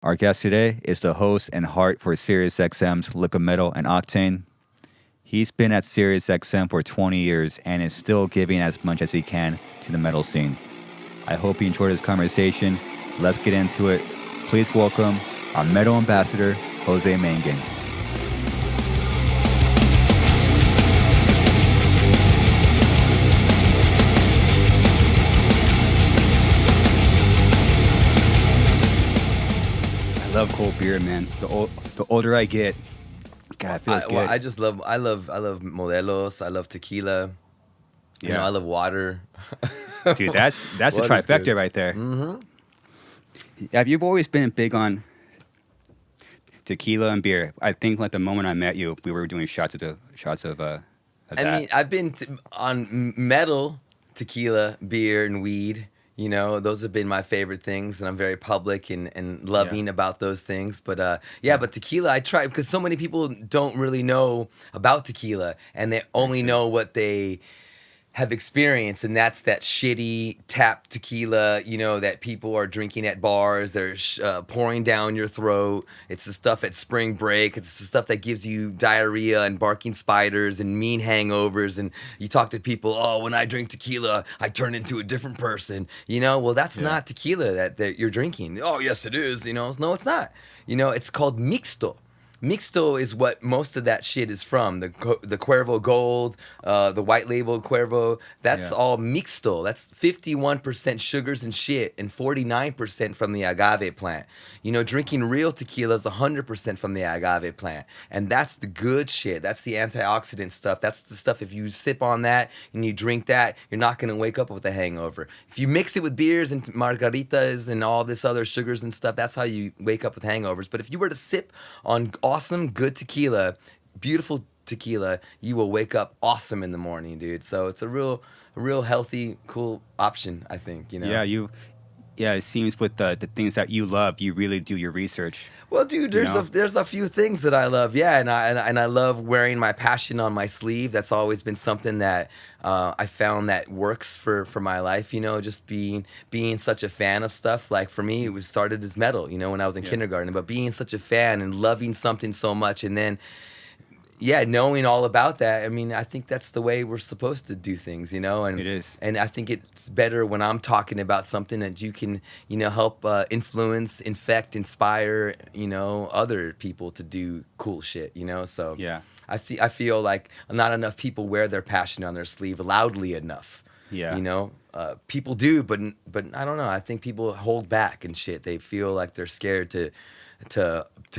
Our guest today is the host and heart for SiriusXM's Liquid Metal and Octane. He's been at SiriusXM for 20 years and is still giving as much as he can to the metal scene. I hope you enjoyed this conversation. Let's get into it. Please welcome our metal ambassador, Jose Mangin. I love cold beer, man. The older I get, God, it feels good. Well, I love modelos. I love tequila. Yeah. You know, I love water. Dude, that's a trifecta right there. Mm-hmm. Have you always been big on tequila and beer? I think like the moment I met you, we were doing shots of that. I mean, I've been on metal, tequila, beer, and weed. You know, those have been my favorite things, and I'm very public and loving about those things. But but tequila, I try because so many people don't really know about tequila, and they only know what they have experienced, and that's that shitty tap tequila, you know, that people are drinking at bars. They're pouring down your throat. It's the stuff at spring break. It's the stuff that gives you diarrhea and barking spiders and mean hangovers. And you talk to people, oh, when I drink tequila, I turn into a different person. You know, well, that's not tequila that you're drinking. Oh, yes, it is. You know, no, it's not. You know, it's called mixto. Mixto is what most of that shit is from. The Cuervo Gold, the white label Cuervo, that's all mixto. That's 51% sugars and shit and 49% from the agave plant. You know, drinking real tequila is 100% from the agave plant. And that's the good shit. That's the antioxidant stuff. That's the stuff, if you sip on that and you drink that, you're not going to wake up with a hangover. If you mix it with beers and margaritas and all this other sugars and stuff, that's how you wake up with hangovers. But if you were to sip on awesome, good tequila, beautiful tequila, you will wake up awesome in the morning, dude. So it's a real healthy, cool option, I think, you know? Yeah, it seems with the things that you love, you really do your research. Well, dude, there's a few things that I love, and I love wearing my passion on my sleeve. That's always been something that I found that works for my life. You know, just being such a fan of stuff. Like for me, it started as metal. You know, when I was in kindergarten, but being such a fan and loving something so much, and then knowing all about that. I mean, I think that's the way we're supposed to do things, you know? And it is. And I think it's better when I'm talking about something that you can, you know, help influence, infect, inspire, you know, other people to do cool shit, you know? So I feel like not enough people wear their passion on their sleeve loudly enough. Yeah. You know? People do, but I don't know. I think people hold back and shit. They feel like they're scared to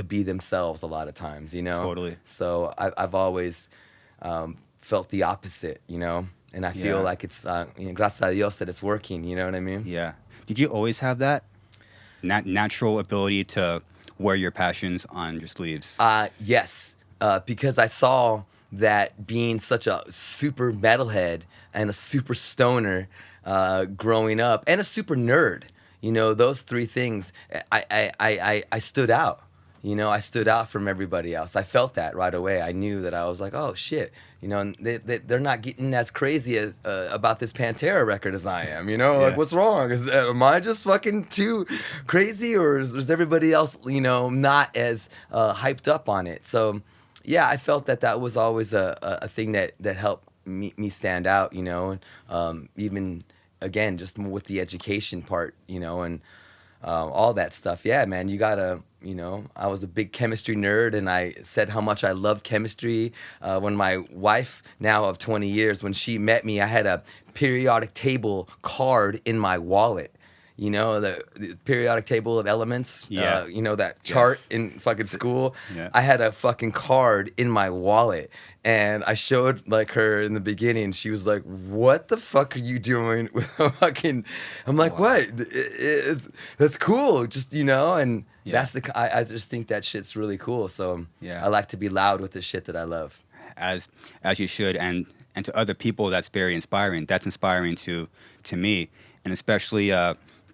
be themselves a lot of times, you know? Totally. So I've always felt the opposite, you know? And I feel like it's, you know, gracias a Dios that it's working, you know what I mean? Yeah. Did you always have that natural ability to wear your passions on your sleeves? Yes, because I saw that being such a super metalhead and a super stoner growing up and a super nerd, you know, those three things, I stood out. You know, I stood out from everybody else. I felt that right away. I knew that I was like, oh, shit. You know, they're not getting as crazy as, about this Pantera record as I am. You know, like, what's wrong? Am I just fucking too crazy? Or is everybody else, you know, not as hyped up on it? So, yeah, I felt that was always a thing that helped me stand out, you know, and even... Again, just with the education part, you know, and all that stuff. Yeah, man, you gotta, you know, I was a big chemistry nerd, and I said how much I loved chemistry. When my wife, now of 20 years, when she met me, I had a periodic table card in my wallet. You know, the periodic table of elements, you know, that chart in fucking school. Yeah. I had a fucking card in my wallet, and I showed like her in the beginning. She was like, what the fuck are you doing with a fucking, I'm like, what? That's cool. Just, you know, and that's I just think that shit's really cool. So I like to be loud with the shit that I love. As you should, and to other people, that's very inspiring. That's inspiring to me, and especially,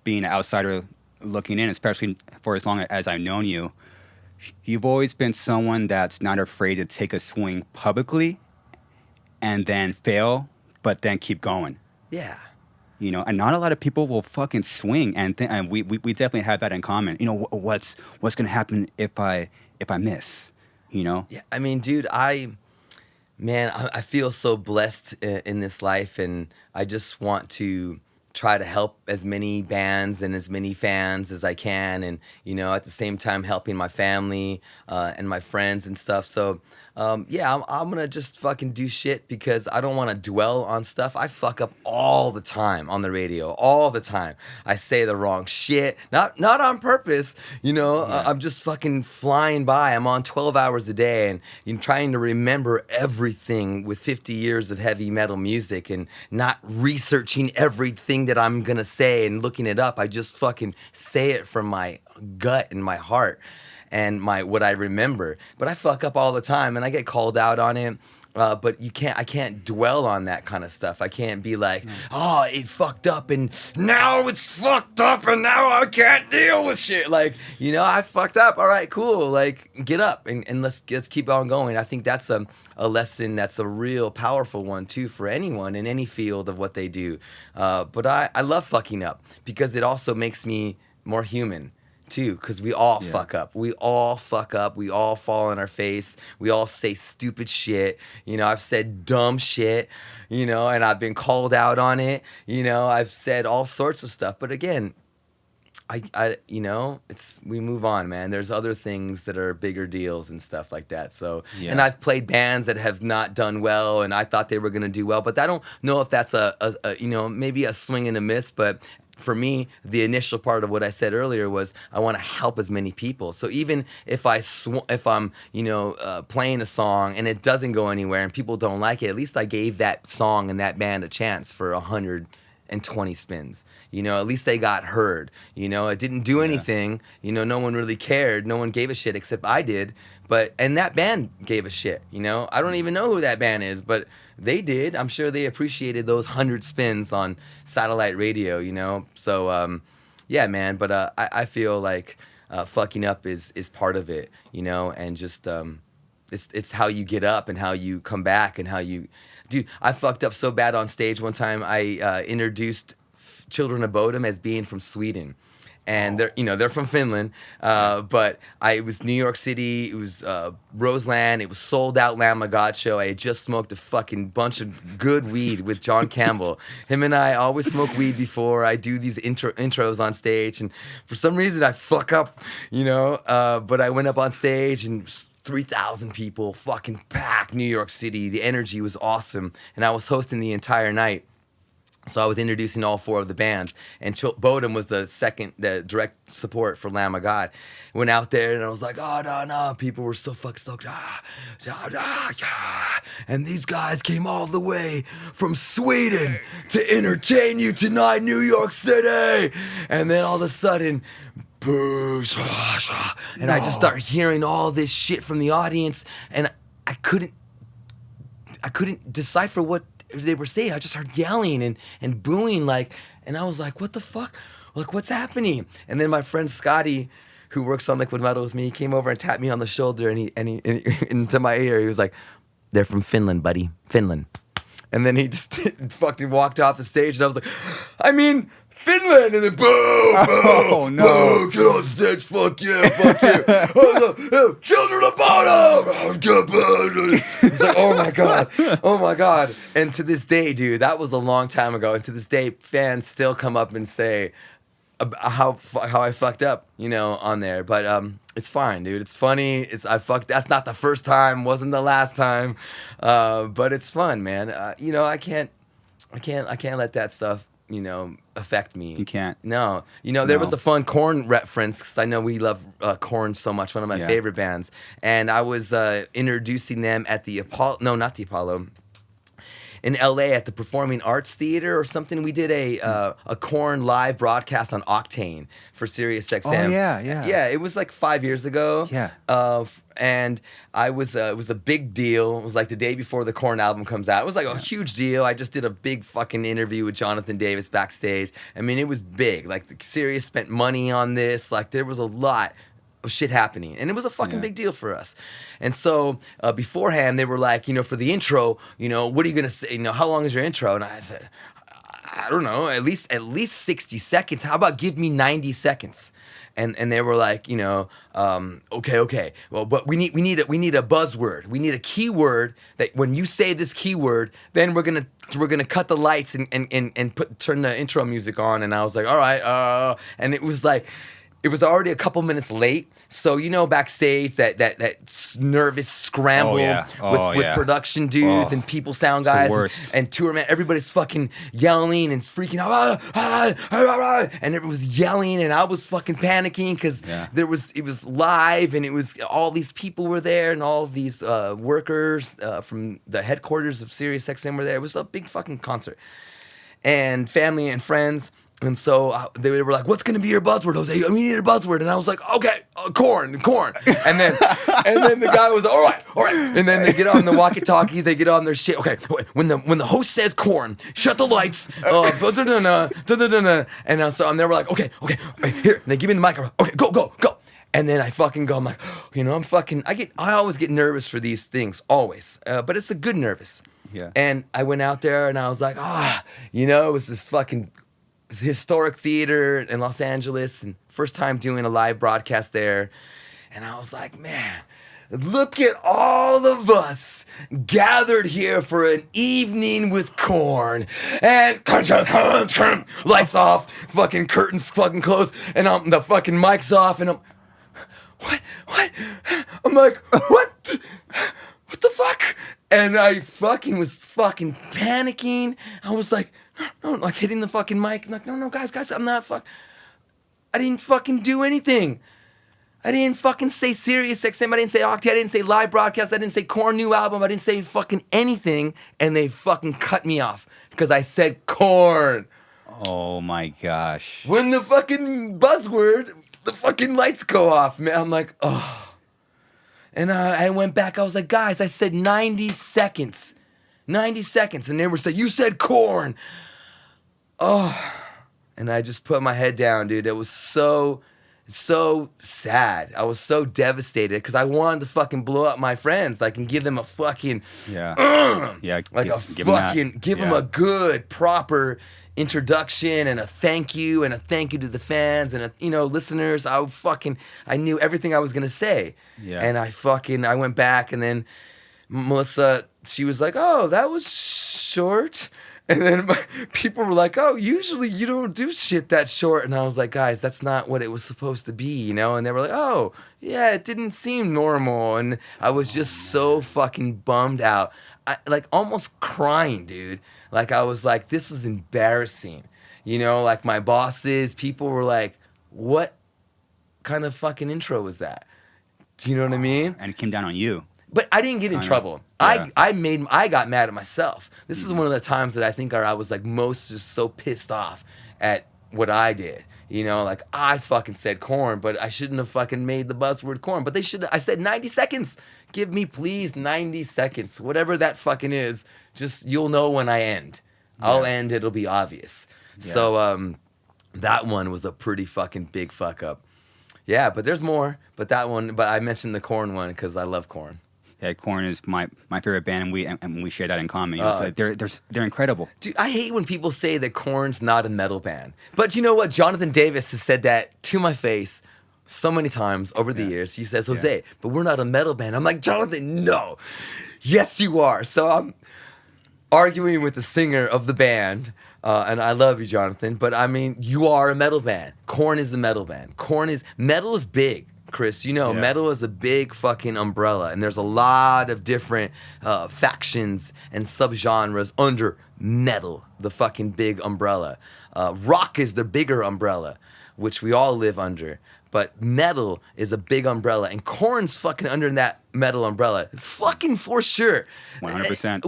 being an outsider looking in, especially for as long as I've known you, you've always been someone that's not afraid to take a swing publicly and then fail, but then keep going. Yeah. You know, and not a lot of people will fucking swing, and we definitely have that in common. You know, what's gonna happen if I miss? You know? Yeah, I mean, dude, I feel so blessed in this life, and I just want to try to help as many bands and as many fans as I can, and you know, at the same time helping my family and my friends and stuff. So yeah, I'm gonna just fucking do shit because I don't want to dwell on stuff. I fuck up all the time on the radio, all the time. I say the wrong shit, not on purpose, you know. I'm just fucking flying by. I'm on 12 hours a day, and you know, trying to remember everything with 50 years of heavy metal music, and not researching everything that I'm gonna say and looking it up. I just fucking say it from my gut and my heart and what I remember. But I fuck up all the time, and I get called out on it. But I can't dwell on that kind of stuff. I can't be like, oh, it fucked up, and now it's fucked up, and now I can't deal with shit. Like, you know, I fucked up. All right, cool. Like, get up and let's keep on going. I think that's a lesson that's a real powerful one too for anyone in any field of what they do. But I love fucking up because it also makes me more human too, because we all fuck up. We all fuck up. We all fall on our face. We all say stupid shit. You know, I've said dumb shit, you know, and I've been called out on it. You know, I've said all sorts of stuff. But again, I you know, we move on, man. There's other things that are bigger deals and stuff like that. So, and I've played bands that have not done well, and I thought they were going to do well, but I don't know if that's a you know, maybe a swing and a miss, but for me, the initial part of what I said earlier was I want to help as many people. So even if I'm you know playing a song and it doesn't go anywhere and people don't like it, at least I gave that song and that band a chance for 120 spins. You know, at least they got heard. You know, it didn't do anything. You know, no one really cared. No one gave a shit except I did. And that band gave a shit. You know, I don't even know who that band is, but they did. I'm sure they appreciated those 100 spins on satellite radio, you know? So, yeah, man. But I feel like fucking up is part of it, you know? And just, it's how you get up and how you come back and how you... Dude, I fucked up so bad on stage one time. I introduced Children of Bodom as being from Sweden. And they're from Finland, but it was New York City. It was Roseland. It was sold out Lamb of God show. I had just smoked a fucking bunch of good weed with John Campbell. Him and I always smoke weed before I do these intros on stage, and for some reason I fuck up, you know. But I went up on stage and 3,000 people, fucking packed New York City. The energy was awesome, and I was hosting the entire night. So I was introducing all four of the bands, and Bodom was the direct support for Lamb of God. Went out there, and I was like, oh, no. People were so fucking stoked. And these guys came all the way from Sweden to entertain you tonight, New York City. And then all of a sudden, and I just start hearing all this shit from the audience, and I couldn't decipher what they were saying. I just started yelling and booing, like, and I was like, what the fuck? Like, what's happening? And then my friend Scotty, who works on Liquid Metal with me, he came over and tapped me on the shoulder, and he into my ear, he was like, they're from Finland, buddy. Finland. And then he just fucking walked off the stage, and I was like, I mean, Finland, and then boom, oh no, boom, get on stage, fuck you, Children of Bodom. It's like, oh my god. And to this day, dude, that was a long time ago, and to this day, fans still come up and say how I fucked up, you know, on there. But it's fine, dude. It's funny. That's not the first time, wasn't the last time, but it's fun, man. You know, I can't let that stuff, you know, affect me. You can't. No. You know, there was a fun Korn reference, because I know we love Korn so much, one of my favorite bands. And I was introducing them at the Apollo, no, not the Apollo, in LA at the Performing Arts Theater or something. We did a Korn live broadcast on Octane for SiriusXM. Oh, yeah. Yeah, it was like 5 years ago. Yeah. And it was a big deal. It was like the day before the Korn album comes out. It was like a huge deal. I just did a big fucking interview with Jonathan Davis backstage. I mean, it was big. Like, the Sirius spent money on this. Like, there was a lot of shit happening, and it was a fucking big deal for us. And so beforehand, they were like, you know, for the intro, you know, what are you gonna say? You know, how long is your intro? And I said, I don't know, at least 60 seconds. How about give me 90 seconds? And they were like, you know, okay. Well, but we need a buzzword. We need a keyword that when you say this keyword, then we're gonna cut the lights and turn the intro music on. And I was like, all right, and it was like, it was already a couple minutes late, so you know backstage that nervous scramble with production dudes and people sound guys and tour man, everybody's fucking yelling and freaking out, and it was yelling, and I was fucking panicking because it was live, and it was all these people were there, and all of these workers from the headquarters of SiriusXM were there. It was a big fucking concert, and family and friends. And so they were like, "What's gonna be your buzzword, Jose? We need a buzzword." And I was like, "Okay, Korn." And then the guy was, "All right." And then they get on the walkie-talkies, they get on their shit. Okay, when the host says Korn, shut the lights. And so they were like, "Okay, here." And they give me the mic. Okay, go. And then I fucking go. I'm like, you know, I always get nervous for these things, always. But it's a good nervous. Yeah. And I went out there and I was like, you know, it was this fucking historic theater in Los Angeles, and first time doing a live broadcast there. And I was like, man, look at all of us gathered here for an evening with Korn. And lights off, fucking curtains fucking closed, and the fucking mic's off, and I'm, what? I'm like, what? What the fuck? And I fucking was fucking panicking. I was like, no, like hitting the fucking mic. I'm like, no, guys, I'm not I didn't fucking do anything. I didn't fucking say SiriusXM. I didn't say Octane. I didn't say live broadcast. I didn't say Korn new album. I didn't say fucking anything. And they fucking cut me off because I said Korn. Oh my gosh. When the fucking buzzword, the fucking lights go off, man. I'm like, oh. And I went back. I was like, guys, I said 90 seconds. 90 seconds. And they were saying, you said Korn. Oh. And I just put my head down, dude. It was so sad. I was so devastated because I wanted to fucking blow up my friends, like, and give them a fucking, give them a good, proper introduction and a thank you to the fans and listeners. I knew everything I was gonna say. Yeah. And I went back, and then Melissa, she was like, "Oh, that was short." And then people were like, "Oh, usually you don't do shit that short." And I was like, "Guys, that's not what it was supposed to be, you know?" And they were like, "Oh, yeah, it didn't seem normal." And I was just so fucking bummed out. Like almost crying, dude. Like I was like, this was embarrassing. You know, like my bosses, people were like, "What kind of fucking intro was that?" Do you know what I mean? And it came down on you. But I didn't get in trouble. Yeah. I got mad at myself. This is one of the times that I think I was like most just so pissed off at what I did. You know, like I fucking said Korn, but I shouldn't have fucking made the buzzword Korn. But I said 90 seconds. Give me please 90 seconds. Whatever that fucking is, just you'll know when I end. Yeah. I'll end, it'll be obvious. Yeah. So that one was a pretty fucking big fuck up. Yeah, but there's more. But I mentioned the Korn one because I love Korn. Yeah, Korn is my favorite band, and we share that in common. You know, so they're incredible. Dude, I hate when people say that Korn's not a metal band. But you know what? Jonathan Davis has said that to my face so many times over the years. He says, "Jose, but we're not a metal band." I'm like, "Jonathan, no. Yes, you are." So I'm arguing with the singer of the band, and I love you, Jonathan, but I mean, you are a metal band. Korn is a metal band. Metal is big. Chris, you know, metal is a big fucking umbrella, and there's a lot of different factions and subgenres under metal, the fucking big umbrella. Rock is the bigger umbrella, which we all live under, but metal is a big umbrella, and Korn's fucking under that metal umbrella, fucking for sure. 100%.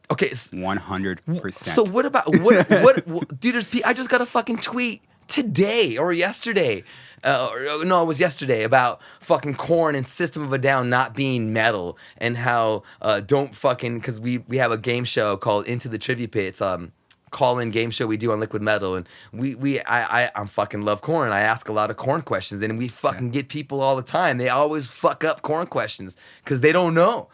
Okay. 100%. So what about what dude? I just got a fucking tweet today or yesterday. No, it was yesterday about fucking Korn and System of a Down not being metal, and how don't fucking, because we have a game show called Into the Trivia Pit. It's call-in game show we do on Liquid Metal, and I fucking love Korn. I ask a lot of Korn questions, and we fucking get people all the time. They always fuck up Korn questions because they don't know.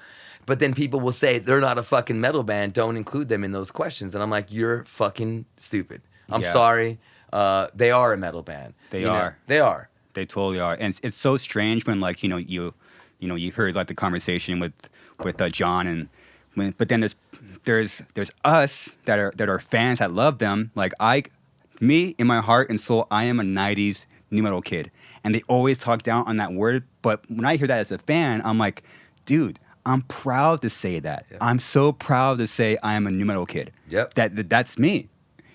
But then people will say they're not a fucking metal band. Don't include them in those questions. And I'm like, you're fucking stupid. I'm sorry. They are a metal band. They are. They are. They totally are. And it's so strange when like you heard like the conversation with John and but then there's us that are fans that love them. Like me in my heart and soul, I am a 90s new metal kid. And they always talk down on that word. But when I hear that as a fan, I'm like, dude, I'm proud to say that. Yep. I'm so proud to say I am a new metal kid. Yep. That's me.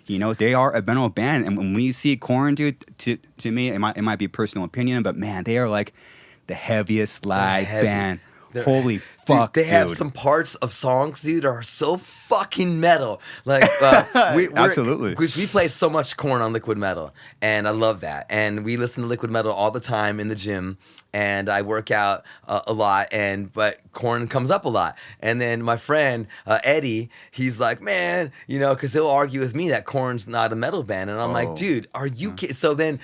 They are a metal band. And when you see Korn, dude, to me, it might be personal opinion, but man, they are like the heaviest live band. Holy fuck, dude. They have some parts of songs, dude, are so fucking metal. Like, absolutely. Because we play so much Korn on Liquid Metal, and I love that. And we listen to Liquid Metal all the time in the gym, and I work out a lot, but Korn comes up a lot. And then my friend, Eddie, he's like, man, because he'll argue with me that Korn's not a metal band. And I'm like, dude, are you kidding? So then,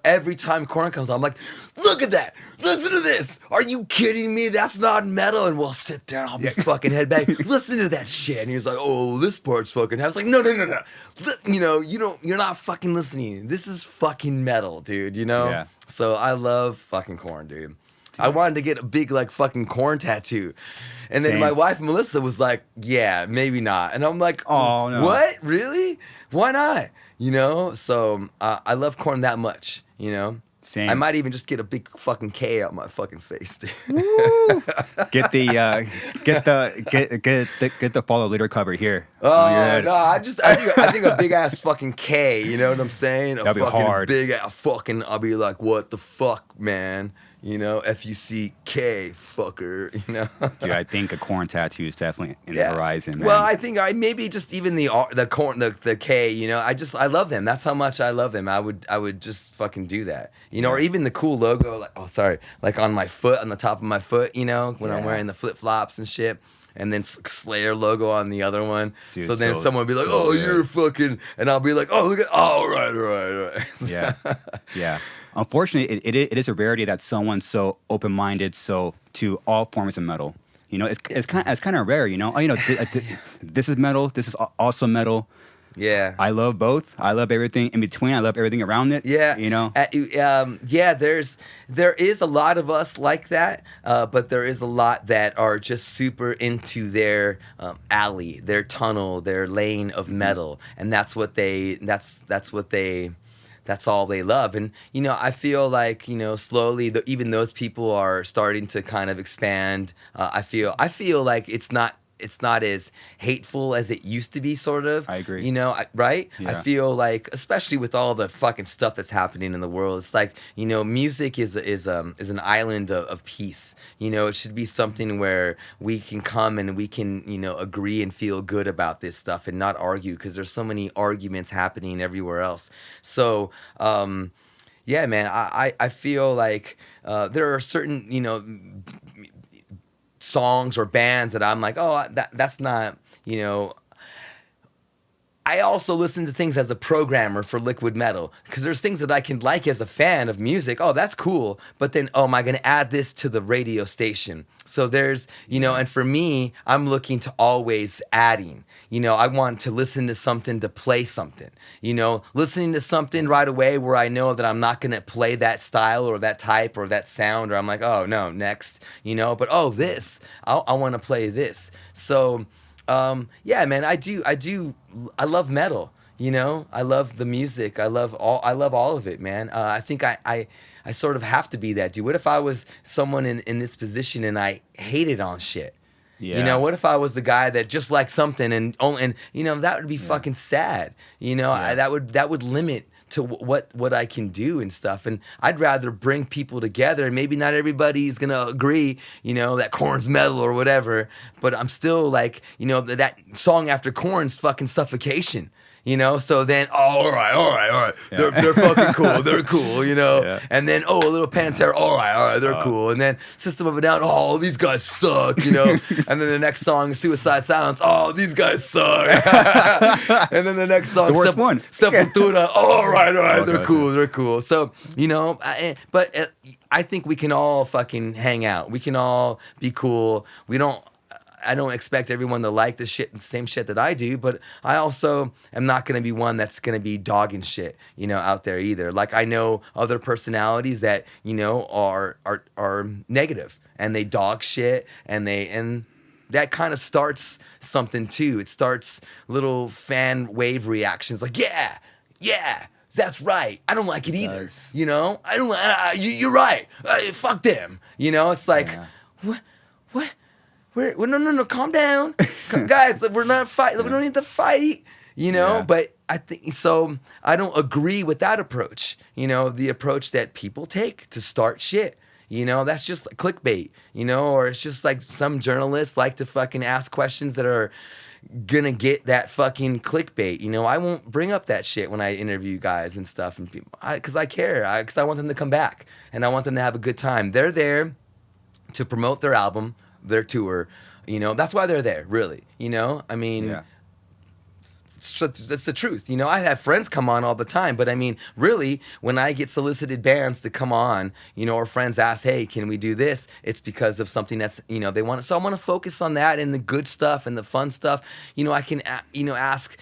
every time Korn comes on, I'm like, look at that. Listen to this. Are you kidding me? That's not metal. And we'll sit there and I'll be fucking head back. Listen to that shit. And he's like, oh, this part's fucking. I was like, no. You're not fucking listening. This is fucking metal, dude, Yeah. So I love fucking Korn, dude. I wanted to get a big like fucking Korn tattoo. And then my wife Melissa was like, yeah, maybe not. And I'm like, oh no. What? Really? Why not? So I love Korn that much, Same. I might even just get a big fucking K out my fucking face, dude. Get the follow later cover here. Oh no! I think a big ass fucking K. You know what I'm saying? That'd be hard. I'll be like, what the fuck, man? F-U-C-K, fucker. Dude, I think a Korn tattoo is definitely in the horizon, man. Well, I think maybe just even the Korn, the K. I love them. That's how much I love them. I would just fucking do that. Or even the cool logo, like on my foot, on the top of my foot. When I'm wearing the flip flops and shit. And then Slayer logo on the other one. Dude, so then someone would be like, oh, you're fucking... And I'll be like, oh, look at... Oh, all right. Yeah. Unfortunately, it is a rarity that someone's so open-minded to all forms of metal. It's kind of rare, this is metal, this is also metal. Yeah. I love both. I love everything in between. I love everything around it. Yeah. There is a lot of us like that, but there is a lot that are just super into their alley, their tunnel, their lane of metal, and that's all they love. And I feel like slowly even those people are starting to kind of expand. I feel like it's not as hateful as it used to be, sort of. I agree. Right? Yeah. I feel like, especially with all the fucking stuff that's happening in the world, it's like, music is an island of peace. It should be something where we can come and we can, agree and feel good about this stuff and not argue, because there's so many arguments happening everywhere else. So, yeah, man, I feel like there are certain, songs or bands that I'm like, oh, that's not, I also listen to things as a programmer for Liquid Metal, because there's things that I can like as a fan of music. Oh, that's cool. But then, am I going to add this to the radio station? So there's, and for me, I'm looking to always adding. I want to listen to something to play something. Listening to something right away where I know that I'm not going to play that style or that type or that sound, or I'm like, oh, no, next, but this, I want to play this. So, yeah, man, I love metal, I love the music. I love all of it, man. I think I sort of have to be that dude. What if I was someone in this position and I hated on shit? Yeah. What if I was the guy that just liked something and that would be fucking sad. That would limit to what I can do and stuff. And I'd rather bring people together, and maybe not everybody's gonna agree, that Korn's metal or whatever, but I'm still like, that song after Korn's fucking Suffocation. So then, all right. Yeah. They're fucking cool. They're cool, Yeah. And then, a little Pantera, all right, they're cool. And then System of a Down, oh, these guys suck, And then the next song, Suicide Silence, oh, these guys suck. And then the next song, the worst one. Sepultura, all right, they're cool. So, but I think we can all fucking hang out. We can all be cool. We don't. I don't expect everyone to like the same shit that I do, but I also am not going to be one that's going to be dogging shit, out there either. Like I know other personalities that, are negative and they dog shit and that kind of starts something too. It starts little fan wave reactions like, yeah, that's right. I don't like it either. does. I don't. You're right. Fuck them. It's like, what? No, calm down, guys. We're not fighting. We don't need to fight. Yeah. But I think so. I don't agree with that approach. The approach that people take to start shit. That's just clickbait. Or it's just like some journalists like to fucking ask questions that are gonna get that fucking clickbait. I won't bring up that shit when I interview guys and stuff and people, because I care. Because I want them to come back and I want them to have a good time. They're there to promote their album, their tour. That's why they're there, really. I mean, Yeah. that's the truth. I have friends come on all the time, but I mean, really, when I get solicited bands to come on, or friends ask, hey, can we do this? It's because of something that's, they want. So I want to focus on that and the good stuff and the fun stuff. I can, ask,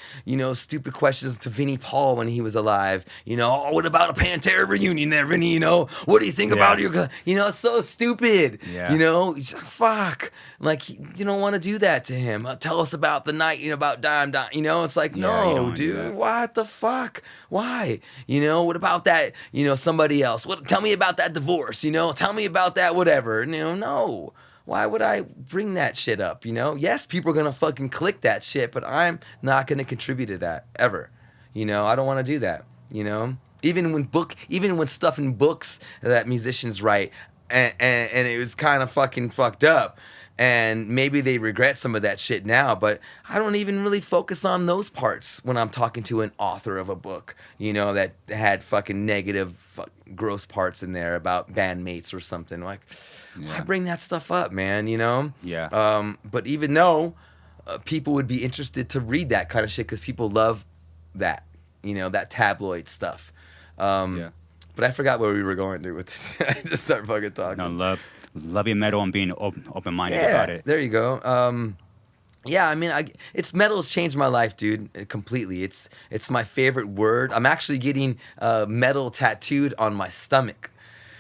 stupid questions to Vinnie Paul when he was alive. Oh, what about a Pantera reunion there, Vinnie? What do you think about your, it's so stupid. Yeah. Fuck. Like, you don't want to do that to him. Tell us about the night, about Dime. It's like, Yeah, you don't no, wanna do dude, that. what the fuck? Why? What about that, somebody else? Tell me about that divorce, tell me about that whatever. No. Why would I bring that shit up, Yes, people are going to fucking click that shit, but I'm not going to contribute to that ever. I don't want to do that, Even when stuff in books that musicians write and it was kind of fucking fucked up. And maybe they regret some of that shit now, but I don't even really focus on those parts when I'm talking to an author of a book, that had fucking negative, gross parts in there about bandmates or something. Like, why bring that stuff up, man, Yeah. But even though people would be interested to read that kind of shit because people love that, that tabloid stuff. Yeah. But I forgot where we were going to with this. I just started fucking talking. No, love your metal and being open-minded about it. There you go. I mean, it's metal has changed my life, dude, completely. It's my favorite word. I'm actually getting metal tattooed on my stomach.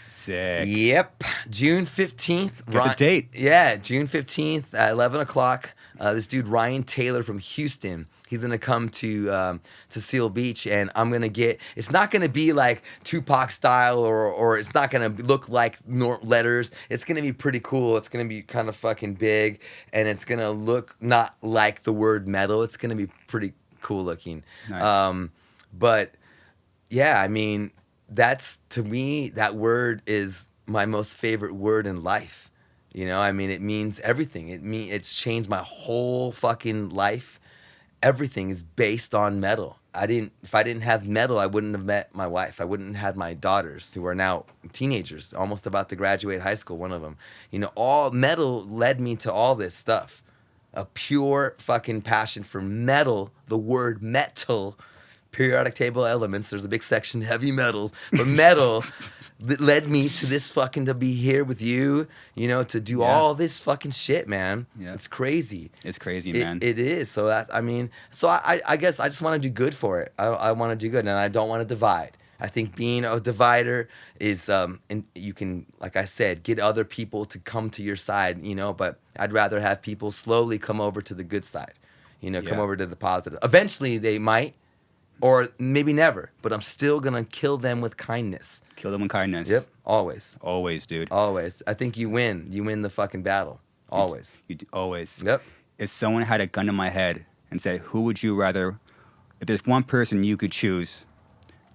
Sick. Yep, June 15th. Get the date. Yeah, June 15th at 11 o'clock. This dude, Ryan Taylor from Houston, he's going to come to Seal Beach, and I'm going to get, it's not going to be like Tupac style or it's not going to look like letters. It's going to be pretty cool. It's going to be kind of fucking big, and it's going to look not like the word metal. It's going to be pretty cool looking. Nice. But yeah, I mean, to me, that word is my most favorite word in life. I mean, it means everything. It's changed my whole fucking life. Everything is based on metal. If I didn't have metal, I wouldn't have met my wife. I wouldn't have had my daughters, who are now teenagers, almost about to graduate high school, one of them. All metal led me to all this stuff. A pure fucking passion for metal, the word metal, periodic table elements. There's a big section, heavy metals, but metal that led me to this fucking, to be here with you, to do all this fucking shit, man. Yeah. It's crazy. It's crazy, man. It is. So I guess I just want to do good for it. I want to do good, and I don't want to divide. I think being a divider is, and you can, like I said, get other people to come to your side, but I'd rather have people slowly come over to the good side, come over to the positive. Eventually they might, or maybe never, but I'm still going to kill them with kindness. Kill them with kindness. Yep, always. Always, dude. Always. I think you win. You win the fucking battle. Always. Always. Yep. If someone had a gun to my head and said, who would you rather, if there's one person you could choose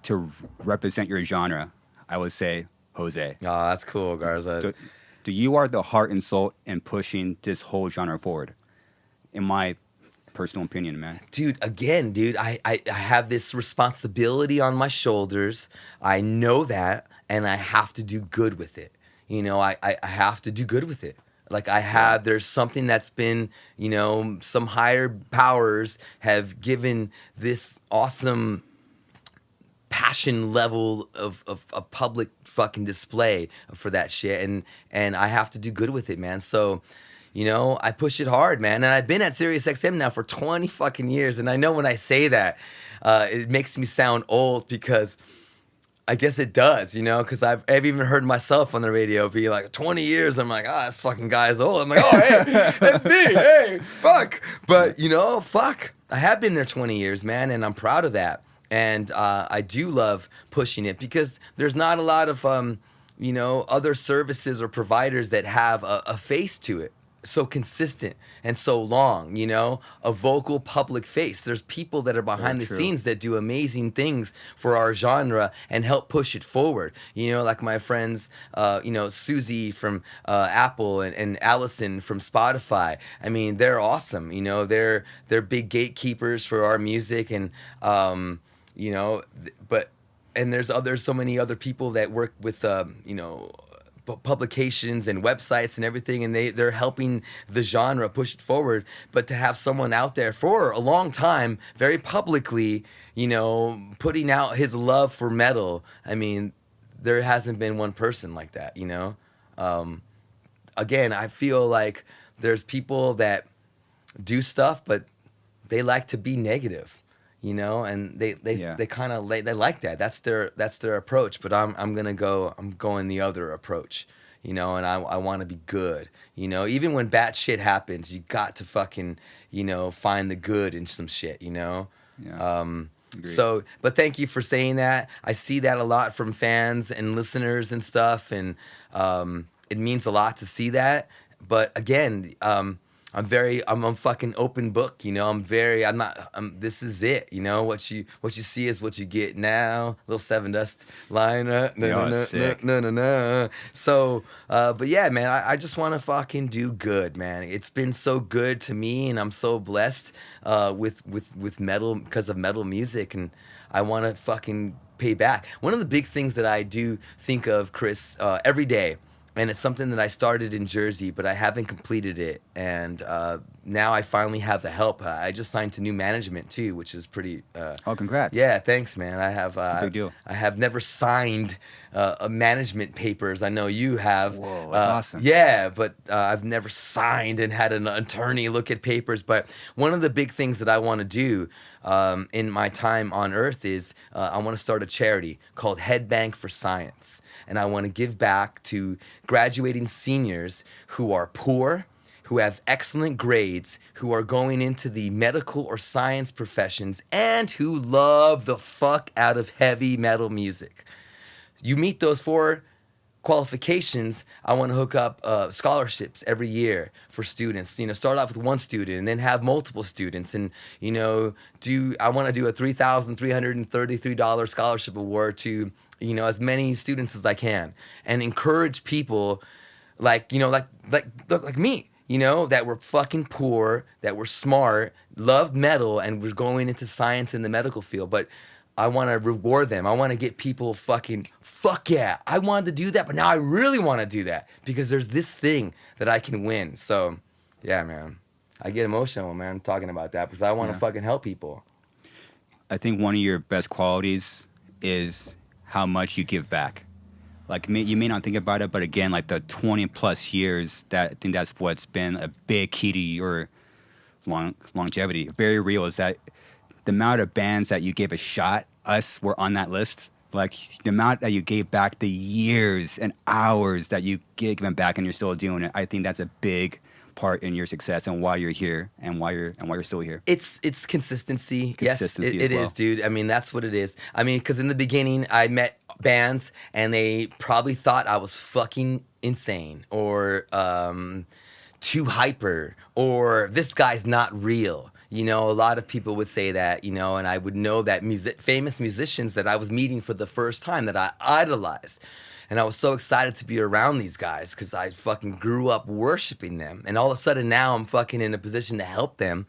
to represent your genre, I would say Jose. Oh, that's cool, Garza. Do you are the heart and soul in pushing this whole genre forward, in my personal opinion, man. Dude, I have this responsibility on my shoulders. I know that, and I have to do good with it. I have to do good with it. Like there's something that's been, some higher powers have given this awesome passion level of public fucking display for that shit, and I have to do good with it, man. So, You know, I push it hard, man. And I've been at SiriusXM now for 20 fucking years. And I know when I say that, it makes me sound old because I guess it does, you know, because I've even heard myself on the radio be like 20 years. I'm like, this fucking guy is old. I'm like, oh, hey, that's me. Hey, fuck. But, you know, fuck. I have been there 20 years, man, and I'm proud of that. And I do love pushing it because there's not a lot of, you know, other services or providers that have a face to it. So consistent and so long, you know, a vocal public face. There's people that are behind the scenes that do amazing things for our genre and help push it forward. You know, like my friends, you know, Susie from Apple and Allison from Spotify. I mean, they're awesome. You know, they're big gatekeepers for our music, and you know, and there's so many other people that work with you know, publications and websites and everything, and they're helping the genre push it forward. But to have someone out there for a long time, very publicly, you know, putting out his love for metal, I mean, there hasn't been one person like that, you know. Again, I feel like there's people that do stuff, but they like to be negative, you know, and they kind of they like that. That's their approach. But I'm going the other approach, you know, and I want to be good, you know. Even when bad shit happens, you got to fucking, you know, find the good in some shit, you know. Yeah. So, but thank you for saying that. I see that a lot from fans and listeners and stuff, and it means a lot to see that. But again, I'm a fucking open book, you know. This is it, you know. What you see is what you get now. Little Seven Dust line. No. So, but yeah, man, I just want to fucking do good, man. It's been so good to me, and I'm so blessed with metal because of metal music, and I want to fucking pay back. One of the big things that I do think of, Chris, every day. And it's something that I started in Jersey, but I haven't completed it. And now I finally have the help. I just signed to new management too, which is pretty. Congrats! Yeah, thanks, man. I have. Big deal. I have never signed management papers. I know you have. Whoa, that's awesome. Yeah, but I've never signed and had an attorney look at papers. But one of the big things that I want to do in my time on Earth is I want to start a charity called Head Bank for Science. And I want to give back to graduating seniors who are poor, who have excellent grades, who are going into the medical or science professions, and who love the fuck out of heavy metal music. You meet those four qualifications, I want to hook up scholarships every year for students. You know, start off with one student and then have multiple students, and you know, I want to do a $3,333 scholarship award to, you know, as many students as I can, and encourage people like me, you know, that were fucking poor, that were smart, loved metal, and were going into science in the medical field. But I want to reward them. I want to get people fucking, fuck yeah, I wanted to do that, but now I really want to do that because there's this thing that I can win. So, yeah, man, I get emotional, man, talking about that because I want to fucking help people. I think one of your best qualities is how much you give back. Like, you may not think about it, but again, like the 20 plus years, I think that's what's been a big key to your longevity. Very real is that the amount of bands that you gave a shot, us were on that list. Like the amount that you gave back, the years and hours that you gave them back, and you're still doing it. I think that's a big part in your success and why you're here and why you're still here. It's consistency. Yes, it well. is, dude. I mean, that's what it is. I mean, because in the beginning, I met bands and they probably thought I was fucking insane or too hyper or this guy's not real. You know, a lot of people would say that, you know, and I would know that famous musicians that I was meeting for the first time that I idolized. And I was so excited to be around these guys because I fucking grew up worshiping them. And all of a sudden now I'm fucking in a position to help them.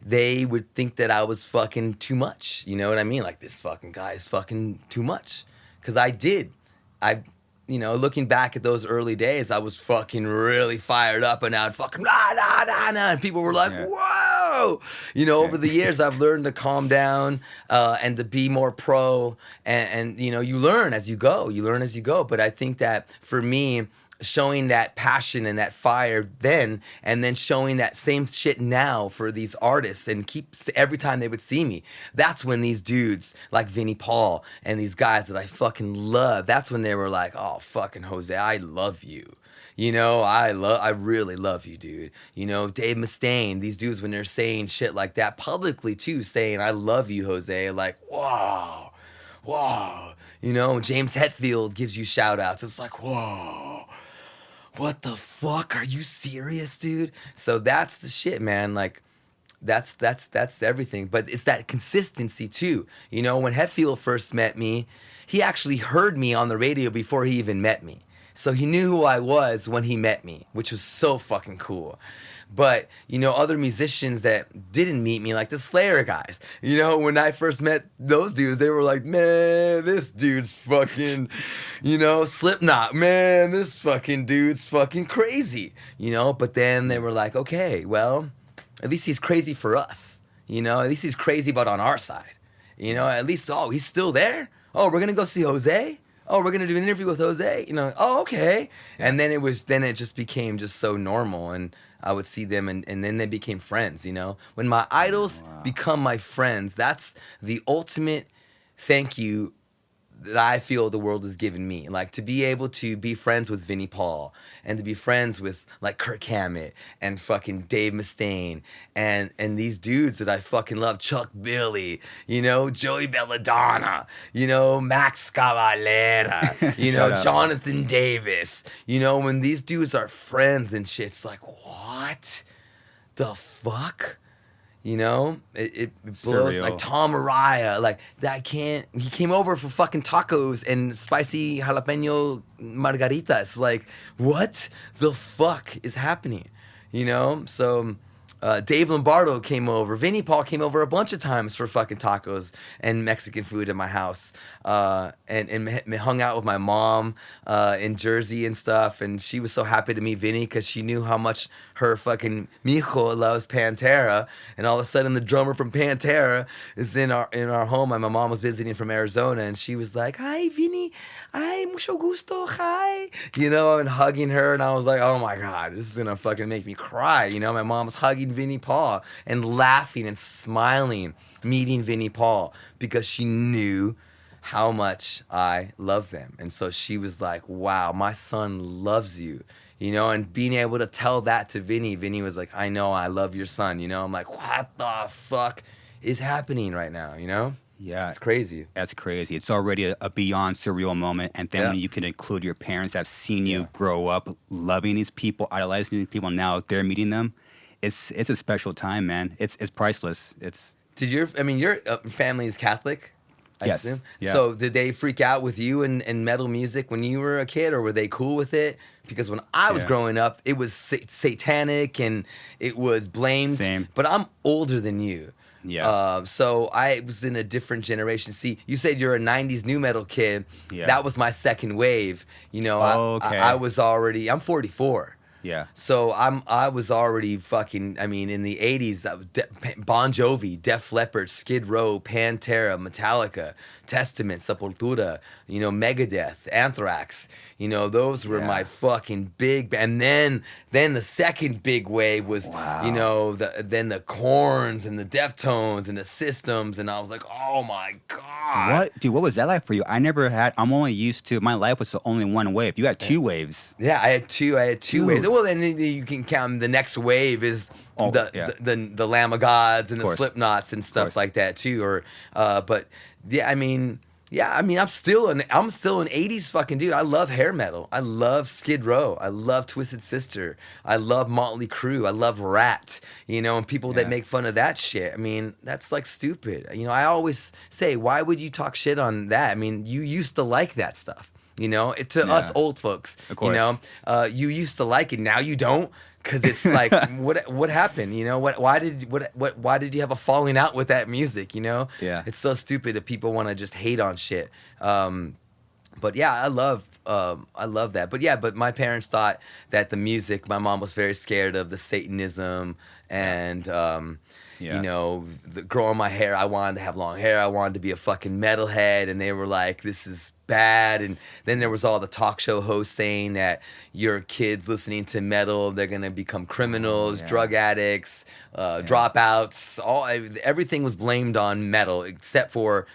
They would think that I was fucking too much. You know what I mean? Like, this fucking guy is fucking too much. Because you know, looking back at those early days, I was fucking really fired up and I'd fucking nah. And people were like, whoa. You know, over the years, I've learned to calm down and to be more pro. And, you know, you learn as you go. But I think that for me, showing that passion and that fire then, and then showing that same shit now for these artists, and every time they would see me, that's when these dudes like Vinnie Paul and these guys that I fucking love, that's when they were like, oh, fucking Jose, I love you. You know, I really love you, dude. You know, Dave Mustaine, these dudes, when they're saying shit like that publicly too, saying, I love you, Jose, like, whoa. You know, James Hetfield gives you shout outs. It's like, whoa, what the fuck? Are you serious, dude? So that's the shit, man. Like, that's everything. But it's that consistency too. You know, when Hetfield first met me, he actually heard me on the radio before he even met me. So he knew who I was when he met me, which was so fucking cool. But, you know, other musicians that didn't meet me, like the Slayer guys, you know, when I first met those dudes, they were like, man, this dude's fucking, you know, Slipknot, man, this fucking dude's fucking crazy, you know. But then they were like, okay, well, at least he's crazy for us, you know, at least he's crazy, but on our side, you know, at least, oh, he's still there. Oh, we're going to go see Jose. Oh, we're gonna do an interview with Jose. You know, oh, okay. And then it just became just so normal, and I would see them, and then they became friends. You know, when my idols become my friends, that's the ultimate thank you that I feel the world has given me. Like, to be able to be friends with Vinnie Paul, and to be friends with like Kirk Hammett and fucking Dave Mustaine and these dudes that I fucking love, Chuck Billy, you know, Joey Belladonna, you know, Max Cavalera, you know, Jonathan Davis, you know, when these dudes are friends and shit, it's like, what the fuck? You know, it blows. Like Tom Araya, like that can't. He came over for fucking tacos and spicy jalapeno margaritas. Like, what the fuck is happening? You know, so Dave Lombardo came over. Vinnie Paul came over a bunch of times for fucking tacos and Mexican food at my house, and hung out with my mom in Jersey and stuff. And she was so happy to meet Vinnie because she knew how much her fucking mijo loves Pantera. And all of a sudden, the drummer from Pantera is in our home. And my mom was visiting from Arizona, and she was like, "Hi, Vinnie. Hi, mucho gusto. Hi." You know, and hugging her. And I was like, "Oh my God, this is gonna fucking make me cry." You know, my mom was hugging Vinnie Paul and laughing and smiling, meeting Vinnie Paul, because she knew how much I love them. And so she was like, wow, my son loves you, you know, and being able to tell that to Vinnie was like, I know, I love your son, you know. I'm like, what the fuck is happening right now, you know? Yeah. It's crazy. That's crazy. It's already a beyond surreal moment. And then when you can include your parents that have seen you grow up loving these people, idolizing these people, and now they're meeting them, it's a special time, man. It's priceless. Your family is Catholic, I Yes. assume? Yeah. So did they freak out with you and metal music when you were a kid, or were they cool with it? Because when I was growing up, it was satanic and it was blamed. Same. But I'm older than you. Yeah. So I was in a different generation. See, you said you're a 90s new metal kid. Yeah. That was my second wave. You know, Okay. I'm 44. Yeah. So I was already fucking, I mean, in the 80s, I was Bon Jovi, Def Leppard, Skid Row, Pantera, Metallica, Testament, Sepultura, you know, Megadeth, Anthrax. You know, those were my fucking big, and then the second big wave was, you know, then the Korns and the Deftones and the Systems, and I was like, oh my God. What? Dude, what was that like for you? I'm only used to, my life was the only one wave. You had two waves. Yeah, I had two waves. Well, then you can count the next wave is the Lamb of Gods and the Slipknots and stuff like that too. But yeah, I mean, I'm still an 80s fucking dude. I love hair metal. I love Skid Row. I love Twisted Sister. I love Motley Crue. I love Rat. You know, and people that make fun of that shit. I mean, that's like stupid. You know, I always say, why would you talk shit on that? I mean, you used to like that stuff. You know, us old folks. Of course. You know, you used to like it. Now you don't. Because it's like, what happened? You know, why did you have a falling out with that music? You know, it's so stupid that people want to just hate on shit. But yeah, I love that. But my parents thought that the music. My mom was very scared of the Satanism and You know, growing my hair, I wanted to have long hair. I wanted to be a fucking metalhead, and they were like, "This is bad." And then there was all the talk show hosts saying that your kids listening to metal, they're gonna become criminals, drug addicts, dropouts. Everything was blamed on metal except for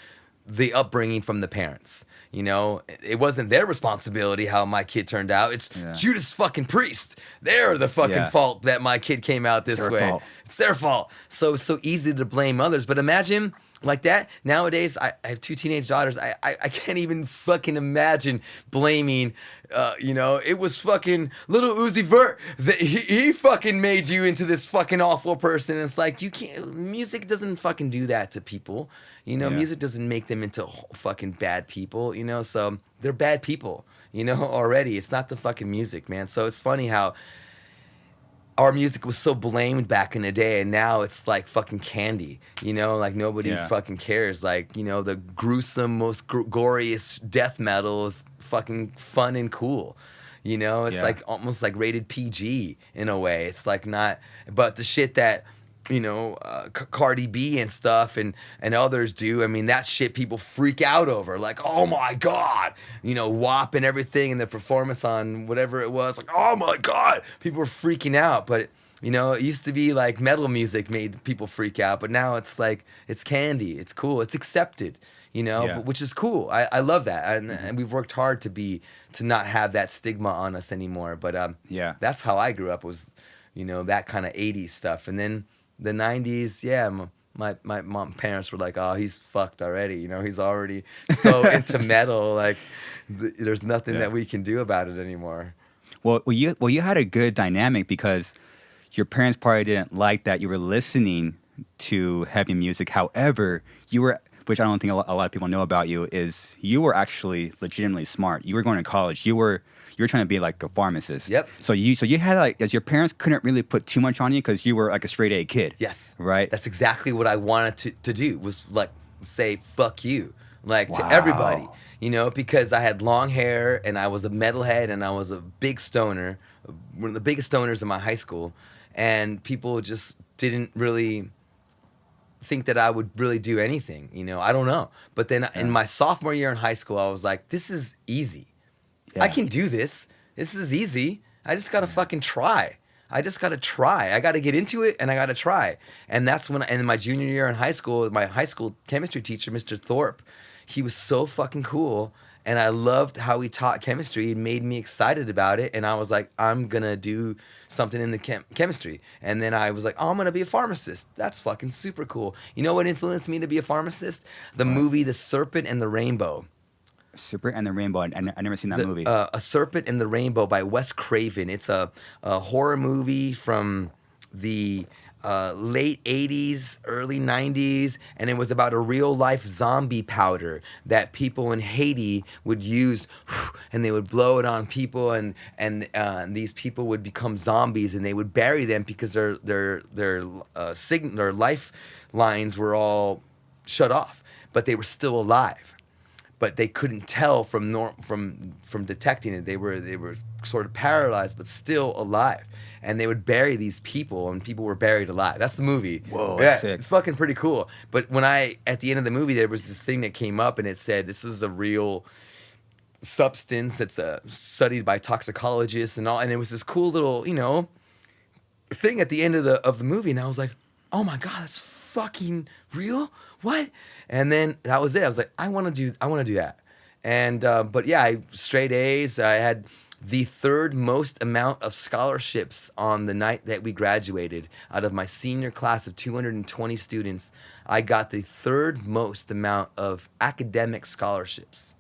the upbringing from the parents. You know, it wasn't their responsibility how my kid turned out. It's Judas fucking Priest. They're the fucking fault that my kid came out this way. Fault. It's their fault. So it's so easy to blame others. But imagine like that. Nowadays, I have 2 teenage daughters. I can't even fucking imagine blaming, you know, it was fucking Little Uzi Vert. He fucking made you into this fucking awful person. It's like, you can't, music doesn't fucking do that to people. You know, music doesn't make them into fucking bad people, you know, so they're bad people, you know, already. It's not the fucking music, man. So it's funny how our music was so blamed back in the day, and now it's like fucking candy, you know, like nobody fucking cares. Like, you know, the gruesome, most goriest death metal is fucking fun and cool. You know, it's like almost like rated PG in a way. It's like not, but the shit that, you know, Cardi B and stuff and others do, I mean, that shit people freak out over. Like, oh my God, you know, WAP and everything and the performance on whatever it was. Like, oh my God, people were freaking out. But, you know, it used to be like metal music made people freak out. But now it's like, it's candy. It's cool. It's accepted, you know, but, which is cool. I love that. And we've worked hard to not have that stigma on us anymore. But that's how I grew up, was, you know, that kind of 80s stuff. And then the 90s, my mom parents were like, oh, he's fucked already. You know, he's already so into metal. Like, there's nothing that we can do about it anymore. Well, you had a good dynamic because your parents probably didn't like that you were listening to heavy music. However, you were, which I don't think a lot of people know about you, is you were actually legitimately smart. You were going to college. You were trying to be like a pharmacist. Yep. So you had like, as your parents couldn't really put too much on you because you were like a straight A kid. Yes. Right? That's exactly what I wanted to do, was like say fuck you, like to everybody, you know, because I had long hair and I was a metalhead and I was a big stoner, one of the biggest stoners in my high school, and people just didn't really think that I would really do anything, you know. I don't know. But then in my sophomore year in high school, I was like, this is easy. I can do this. This is easy. I just got to fucking try. I just got to try. I got to get into it, and I got to try. And that's when, and in my junior year in high school, my high school chemistry teacher, Mr. Thorpe, he was so fucking cool. And I loved how he taught chemistry. It made me excited about it. And I was like, I'm going to do something in the chemistry. And then I was like, oh, I'm going to be a pharmacist. That's fucking super cool. You know what influenced me to be a pharmacist? The movie The Serpent and the Rainbow. Serpent and the Rainbow. I never seen that movie. A Serpent and the Rainbow by Wes Craven. It's a horror movie from the late 80s, early 90s, and it was about a real-life zombie powder that people in Haiti would use, and they would blow it on people, and these people would become zombies, and they would bury them because their lifelines were all shut off, but they were still alive. But they couldn't tell from detecting it. They were sort of paralyzed, but still alive. And they would bury these people, and people were buried alive. That's the movie. Whoa, that's sick. It's fucking pretty cool. But when at the end of the movie, there was this thing that came up, and it said this is a real substance that's studied by toxicologists and all. And it was this cool little, you know, thing at the end of the movie, and I was like, oh my God, that's fucking real? What? And then that was it. I was like, I want to do that. And but yeah, I straight A's. I had the third most amount of scholarships on the night that we graduated. Out of my senior class of 220 students, I got the third most amount of academic scholarships.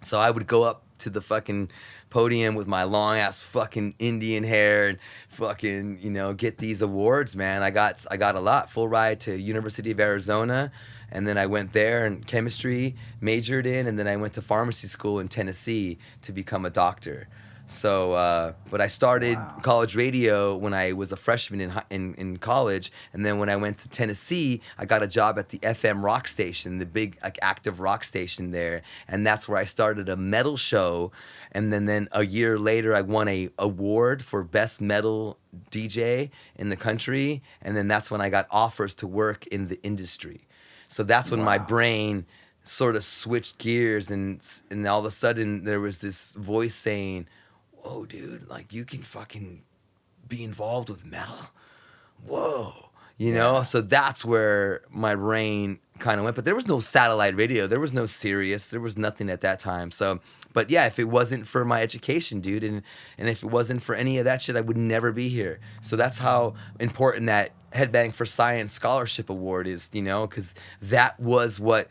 So I would go up to the fucking podium with my long ass fucking Indian hair and fucking, you know, get these awards, man. I got a lot. Full ride to University of Arizona, and then I went there and chemistry majored in, and then I went to pharmacy school in Tennessee to become a doctor. So, but I started college radio when I was a freshman in college, and then when I went to Tennessee, I got a job at the FM rock station, the big like active rock station there, and that's where I started a metal show, and then a year later I won a award for best metal DJ in the country, and then that's when I got offers to work in the industry. So that's when my brain sort of switched gears, and all of a sudden there was this voice saying, whoa, dude, like you can fucking be involved with metal. Whoa. You know? So that's where my brain kind of went. But there was no satellite radio. There was no Sirius. There was nothing at that time. So, but yeah, if it wasn't for my education, dude, and if it wasn't for any of that shit, I would never be here. So that's how important that Headbang for Science Scholarship Award is, you know, because that was what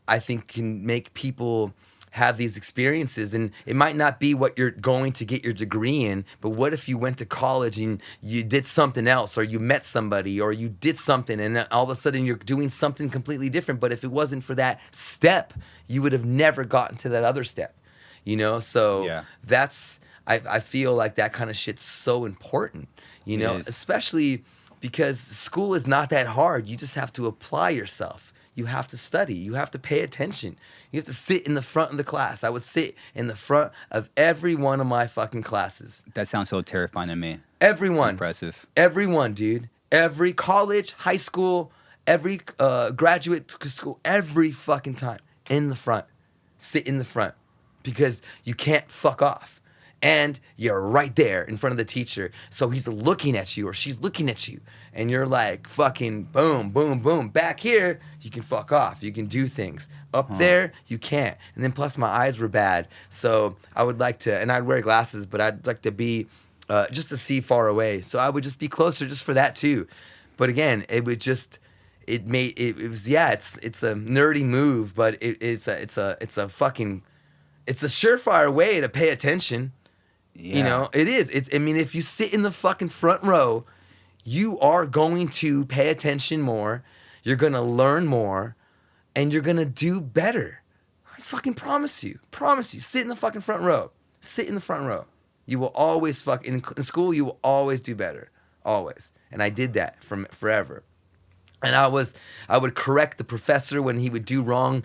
I think can make people have these experiences. And it might not be what you're going to get your degree in, but what if you went to college and you did something else, or you met somebody, or you did something, and then all of a sudden you're doing something completely different. But if it wasn't for that step, you would have never gotten to that other step, you know? So that's, I feel like that kind of shit's so important, you know, especially because school is not that hard. You just have to apply yourself. You have to study. You have to pay attention. You have to sit in the front of the class. I would sit in the front of every one of my fucking classes. That sounds so terrifying to me. Everyone. Impressive. Everyone, dude. Every college, high school, every graduate school, every fucking time. In the front. Sit in the front. Because you can't fuck off. And you're right there in front of the teacher. So he's looking at you, or she's looking at you. And you're like, fucking boom, boom, boom. Back here, you can fuck off. You can do things. Up there, you can't. And then plus my eyes were bad. So I would like to, and I'd wear glasses, but I'd like to be, just to see far away. So I would just be closer just for that too. But again, it would just, it was, it's a nerdy move, but it's a surefire way to pay attention. Yeah. You know, it is. I mean, if you sit in the fucking front row, you are going to pay attention more. You're going to learn more, and you're going to do better. I fucking promise you. Promise you. Sit in the fucking front row. Sit in the front row. You will always in school, you will always do better. Always. And I did that from forever. And I would correct the professor when he would do wrong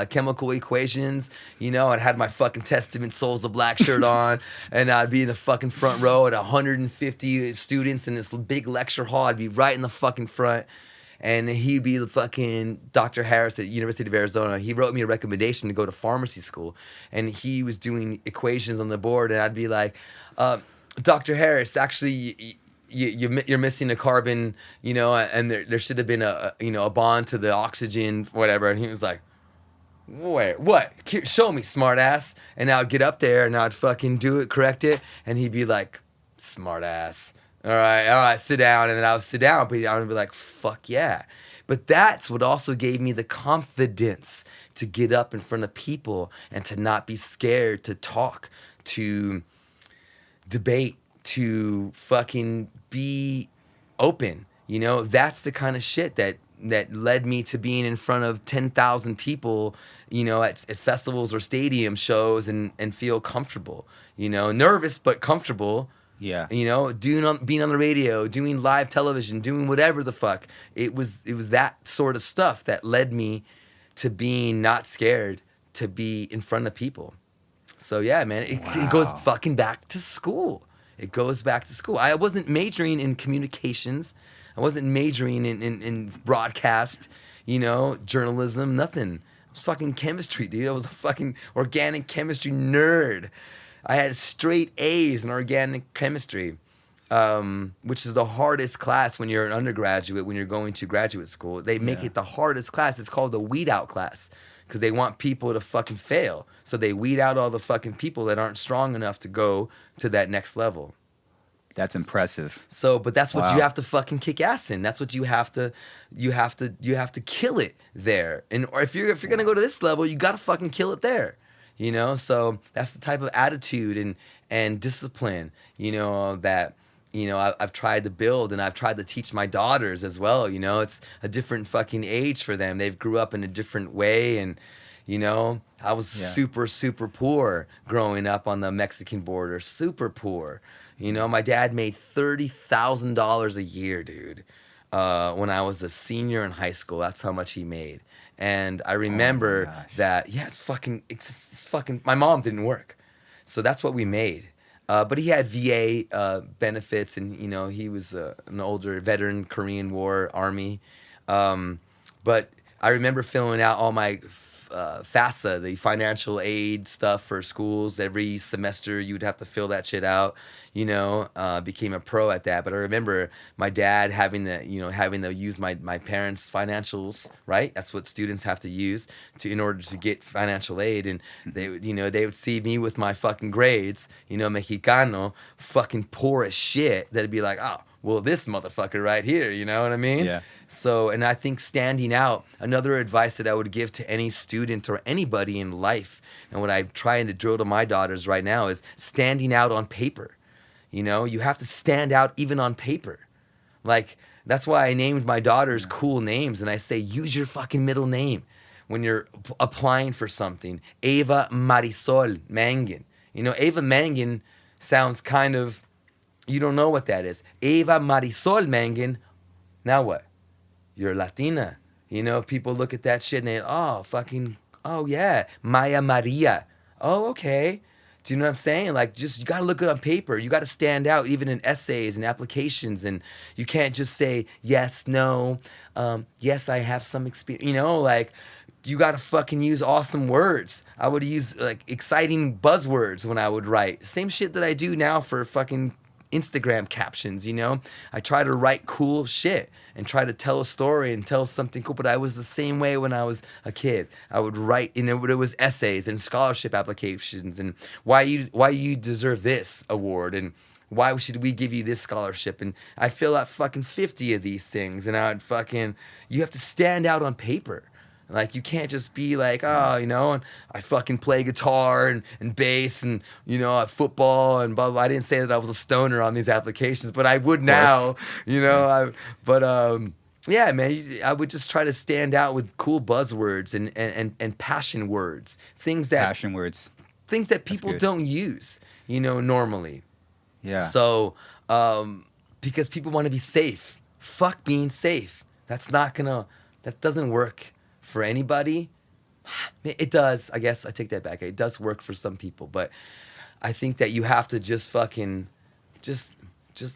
chemical equations. You know, I'd had my fucking Testament Souls of Black shirt on, and I'd be in the fucking front row at 150 students in this big lecture hall. I'd be right in the fucking front, and he'd be the fucking Dr. Harris at University of Arizona. He wrote me a recommendation to go to pharmacy school, and he was doing equations on the board, and I'd be like, Dr. Harris, actually, you're missing a carbon, you know, and there should have been a bond to the oxygen, whatever. And he was like, wait, what? Show me, smart ass. And I'd get up there and I'd fucking do it, correct it, and he'd be like, smart ass. All right, sit down. And then I would sit down, but I would be like, fuck yeah. But that's what also gave me the confidence to get up in front of people and to not be scared to talk, to debate, to fucking be open. You know, that's the kind of shit that led me to being in front of 10,000 people, you know, at festivals or stadium shows and feel comfortable, you know, nervous but comfortable. Yeah. You know, being on the radio, doing live television, doing whatever the fuck. It was that sort of stuff that led me to being not scared to be in front of people. So yeah, man, it goes fucking back to school. It goes back to school. I wasn't majoring in communications. I wasn't majoring in broadcast, you know, journalism, nothing. I was fucking chemistry, dude. I was a fucking organic chemistry nerd. I had straight A's in organic chemistry, which is the hardest class when you're an undergraduate, when you're going to graduate school. They make it the hardest class. It's called the weed out class because they want people to fucking fail. So they weed out all the fucking people that aren't strong enough to go to that next level. That's impressive. So, but that's what you have to fucking kick ass in. That's what you have to kill it there. And or if you're gonna go to this level, you gotta fucking kill it there. You know, so that's the type of attitude and discipline, you know, that, you know, I've tried to build, and I've tried to teach my daughters as well. You know, it's a different fucking age for them. They've grew up in a different way, and, You know, I was super, super poor growing up on the Mexican border, super poor. You know, my dad made $30,000 a year, dude. When I was a senior in high school, that's how much he made. And I remember that, it's fucking, my mom didn't work. So that's what we made. But he had VA benefits, and, you know, he was an older veteran, Korean War, Army. But I remember filling out all my FAFSA, the financial aid stuff for schools. Every semester you'd have to fill that shit out, you know, became a pro at that. But I remember my dad having to use my parents' financials, right? That's what students have to use in order to get financial aid. And they would see me with my fucking grades, you know, Mexicano, fucking poor as shit. That'd be like, oh, well, this motherfucker right here, you know what I mean? Yeah. So, and I think standing out, another advice that I would give to any student or anybody in life, and what I'm trying to drill to my daughters right now, is standing out on paper. You know, you have to stand out even on paper. Like, that's why I named my daughters cool names, and I say, use your fucking middle name when you're applying for something. Eva Marisol Mangin. You know, Eva Mangin sounds kind of, you don't know what that is. Eva Marisol Mangin, now what? You're Latina. You know, people look at that shit and they, oh yeah, Maya Maria. Oh, okay. Do you know what I'm saying? Like, just, you got to look good on paper. You got to stand out even in essays and applications. And you can't just say, yes, no, yes, I have some experience. You know, like, you got to fucking use awesome words. I would use, like, exciting buzzwords when I would write. Same shit that I do now for fucking Instagram captions, you know? I try to write cool shit and try to tell a story and tell something cool, but I was the same way when I was a kid. I would write, you know, it was essays and scholarship applications and why you deserve this award and why should we give you this scholarship, and I'd fill out fucking 50 of these things, and you have to stand out on paper. Like, you can't just be like, oh, you know, and I fucking play guitar and bass and, you know, football and blah, blah. I didn't say that I was a stoner on these applications, but I would now, you know. Yeah, man, I would just try to stand out with cool buzzwords and passion words. Things that people don't use, you know, normally. Yeah. So, because people want to be safe. Fuck being safe. That doesn't work for anybody. It does. I guess I take that back. It does work for some people, but I think that you have to just fucking just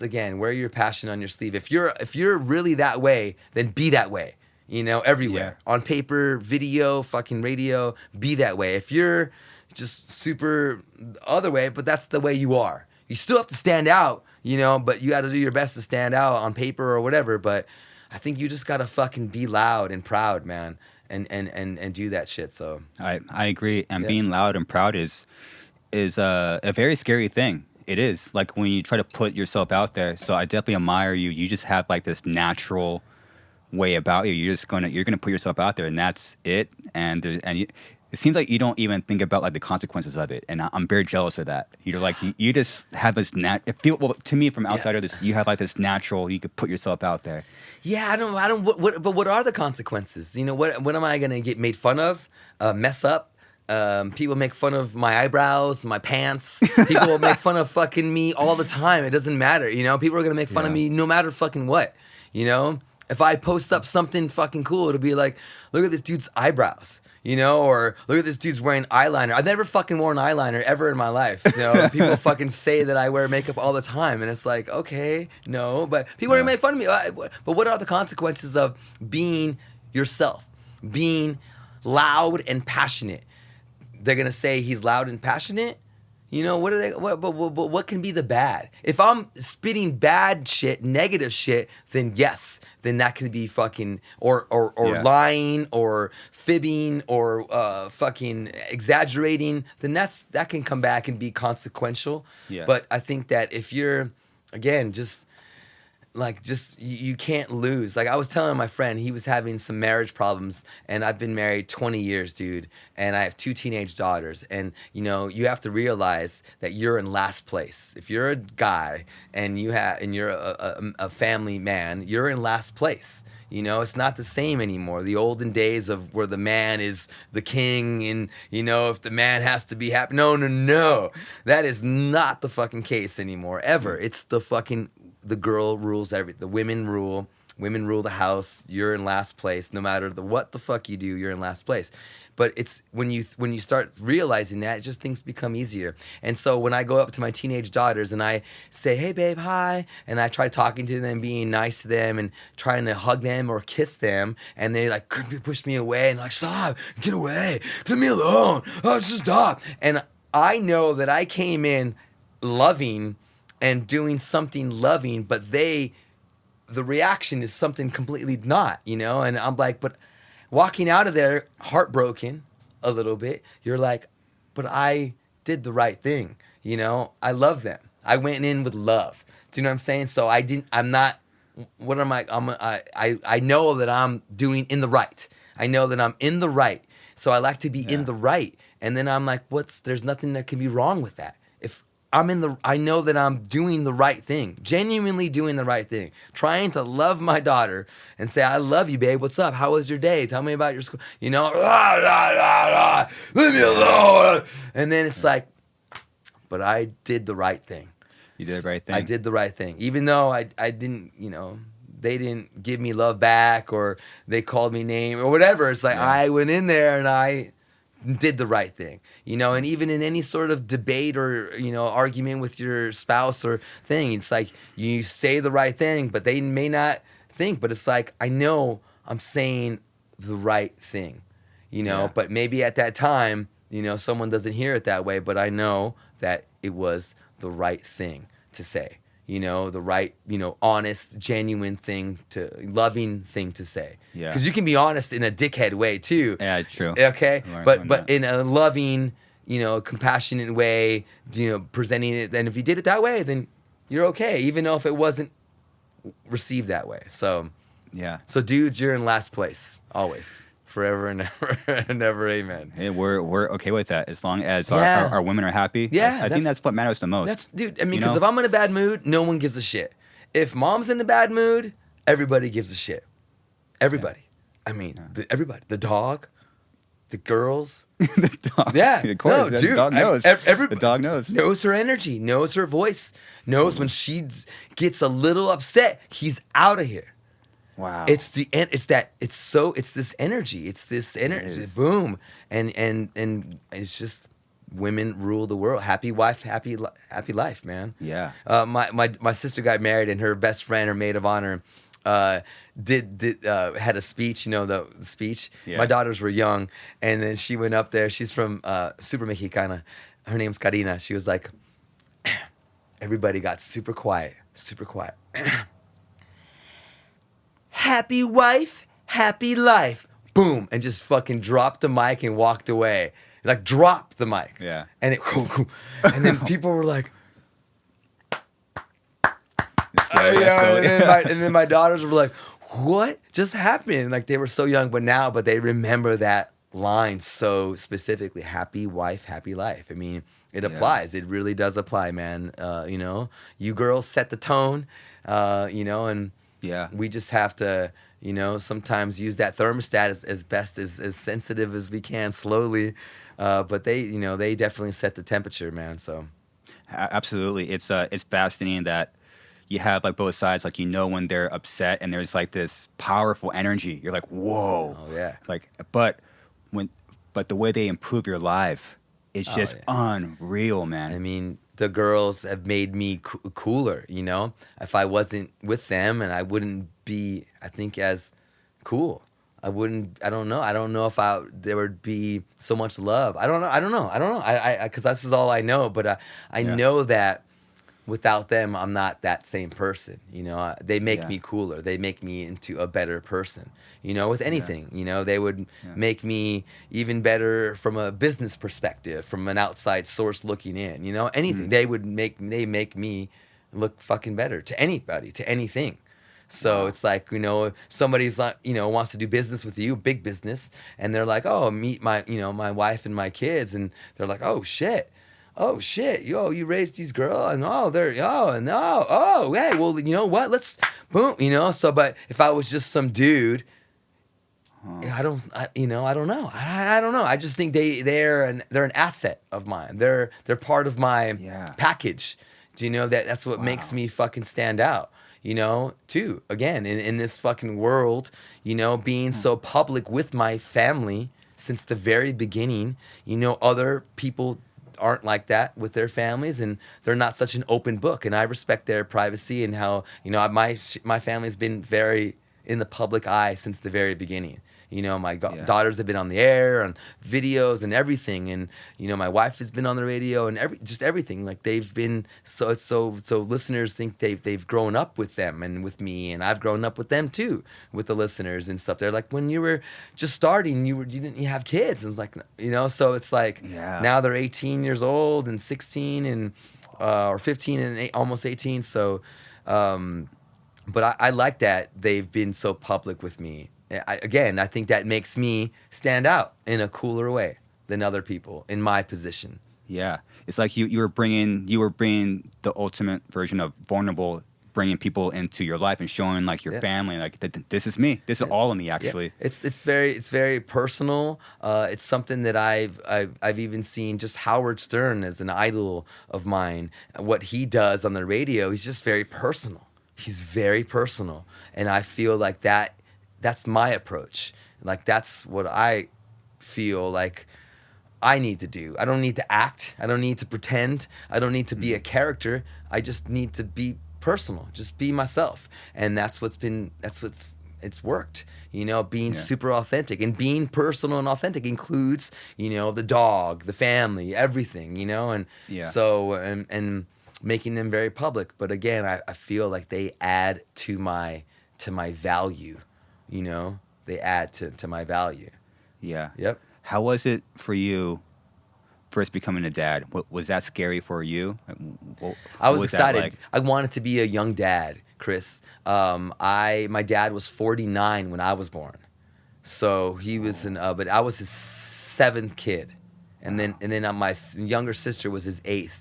again, wear your passion on your sleeve. If you're really that way, then be that way. You know, everywhere. On paper, video, fucking radio, be that way. If you're just super other way, but that's the way you are. You still have to stand out, you know, but you got to do your best to stand out on paper or whatever, but I think you just got to fucking be loud and proud, man. And do that shit. So I agree. And being loud and proud is a very scary thing. It is, like, when you try to put yourself out there. So I definitely admire you. You just have, like, this natural way about you. You're gonna put yourself out there, and that's it. It seems like you don't even think about, like, the consequences of it, and I'm very jealous of that. You're like, you just have this to me, from outsider, you have, like, this natural, you could put yourself out there. Yeah, I don't. But what are the consequences? You know, what am I gonna get made fun of? Mess up? People make fun of my eyebrows, my pants. People will make fun of fucking me all the time. It doesn't matter. You know, people are gonna make fun of me no matter fucking what. You know, if I post up something fucking cool, it'll be like, look at this dude's eyebrows. You know, or look at this dude's wearing eyeliner. I've never fucking worn eyeliner ever in my life. You know, people fucking say that I wear makeup all the time, and it's like, okay, no, but people are gonna make fun of me. But what are the consequences of being yourself, being loud and passionate? They're gonna say he's loud and passionate. You know, what can be the bad? If I'm spitting bad shit, negative shit, then yes, then that could be fucking or lying or fibbing or fucking exaggerating. Then that can come back and be consequential. Yeah. But I think that if you're, again, just like just you can't lose. Like I was telling my friend, he was having some marriage problems, and I've been married 20 years, dude, and I have 2 teenage daughters, and you know, you have to realize that you're in last place. If you're a guy and you're a family man, you're in last place. You know, it's not the same anymore. The olden days of where the man is the king and, you know, if the man has to be happy. No. That is not the fucking case anymore, ever. It's the girl rules everything. The women rule. Women rule the house. You're in last place. No matter what the fuck you do, you're in last place. But it's when you start realizing that, just things become easier. And so when I go up to my teenage daughters and I say, "Hey, babe, hi," and I try talking to them, being nice to them, and trying to hug them or kiss them, and they like push me away and like, "Stop, get away, leave me alone, just stop." And I know that I came in loving and doing something loving, but the reaction is something completely not, you know. And I'm like, but. Walking out of there heartbroken a little bit, you're like, but I did the right thing, you know? I love them. I went in with love. Do you know what I'm saying? So I know that I'm doing in the right. I know that I'm in the right. So I like to be in the right. And then I'm like, there's nothing that can be wrong with that. If I know that I'm doing the right thing, genuinely doing the right thing, trying to love my daughter and say, "I love you, babe. What's up? How was your day? Tell me about your school." You know, leave me alone. And then it's like, but I did the right thing. You did the right thing. I did the right thing. Even though I didn't, you know, they didn't give me love back or they called me name or whatever. It's like I went in there and I did the right thing, you know. And even in any sort of debate or, you know, argument with your spouse or thing, it's like you say the right thing, but they may not think, but it's like, I know I'm saying the right thing, you know, but maybe at that time, you know, someone doesn't hear it that way, but I know that it was the right thing to say, you know, the right, you know, honest, genuine loving thing to say. Yeah. Because you can be honest in a dickhead way too. Yeah, true. Okay. But in a loving, you know, compassionate way, you know, presenting it. And if you did it that way, then you're okay, even though if it wasn't received that way. So, So dudes, you're in last place always. Forever and ever and ever, amen. Hey, we're okay with that as long as our women are happy. Yeah, I think that's what matters the most. Dude. I mean, because if I'm in a bad mood, no one gives a shit. If mom's in a bad mood, everybody gives a shit. Everybody. I mean, everybody. The dog, the girls. The dog. Yeah. Of course. No, dude. The dog knows. The dog knows. Knows her energy. Knows her voice. Knows when she gets a little upset, he's out of here. Wow. It's this energy. It's this energy. Boom. And it's just women rule the world. Happy wife, happy life, man. Yeah. My sister got married, and her best friend, her maid of honor, had a speech. You know the speech. Yeah. My daughters were young, and then she went up there. She's from Super Mexicana. Her name's Karina. She was like, everybody got super quiet. Happy wife, happy life. Boom. And just fucking dropped the mic and walked away. Like, dropped the mic. Yeah. And and then people were like, and then my daughters were like, what just happened? Like, they were so young, but they remember that line so specifically. Happy wife, happy life. I mean, it applies. It really does apply, man. You know, you girls set the tone, you know, and we just have to, you know, sometimes use that thermostat as best as sensitive as we can, slowly. But they, you know, they definitely set the temperature, man. So absolutely, it's fascinating that you have like both sides. Like, you know, when they're upset and there's like this powerful energy, you're like, whoa. Oh yeah. Like, but the way they improve your life, it's just unreal, man. I mean, the girls have made me cooler, you know? If I wasn't with them, and I wouldn't be, I think, as cool. I don't know if there would be so much love. I don't know. Because this is all I know. But I know that without them, I'm not that same person. You know, they make me cooler. They make me into a better person. You know, with anything, you know, they would make me even better from a business perspective, from an outside source looking in. You know, anything. They make me look fucking better to anybody, to anything. So it's like, somebody's like, wants to do business with you, big business, and they're like, oh, meet my, my wife and my kids, and they're like, oh shit, yo, you raised these girls, and hey, well, you know what, let's, boom, so, but if I was just some dude, I don't know. I don't know. I just think they're an asset of mine. They're part of my package. Do you know that's what makes me fucking stand out? Too, again, in this fucking world, being so public with my family since the very beginning. Other people aren't like that with their families, and they're not such an open book, and I respect their privacy and how my family's been very in the public eye since the very beginning. My daughters have been on the air, on videos and everything, and my wife has been on the radio and everything. Like they've been so listeners think they've grown up with them and with me, and I've grown up with them too, with the listeners and stuff. They're like, when you were just starting, you didn't have kids. And I was like, so it's like now they're 18 years old and 16 and or 15 and almost 18. So, but I like that they've been so public with me. I think that makes me stand out in a cooler way than other people in my position. Yeah, it's like you were bringing the ultimate version of vulnerable, bringing people into your life and showing like your family, like this is me, this is all of me actually. Yeah. It's very personal. It's something that I've even seen just Howard Stern as an idol of mine. What he does on the radio, he's just very personal. He's very personal, and I feel like that's my approach. Like that's what I feel like I need to do. I don't need to act. I don't need to pretend. I don't need to be a character. I just need to be personal. Just be myself. And it's worked. Being super authentic, and being personal and authentic includes, the dog, the family, everything, and so and making them very public. But again, I feel like they add to my value. They add to my value. Yeah. Yep. How was it for you first becoming a dad? Was that scary for you? I was excited. Like? I wanted to be a young dad, Chris. My dad was 49 when I was born. So he was but I was his 7th kid. And then my younger sister was his 8th.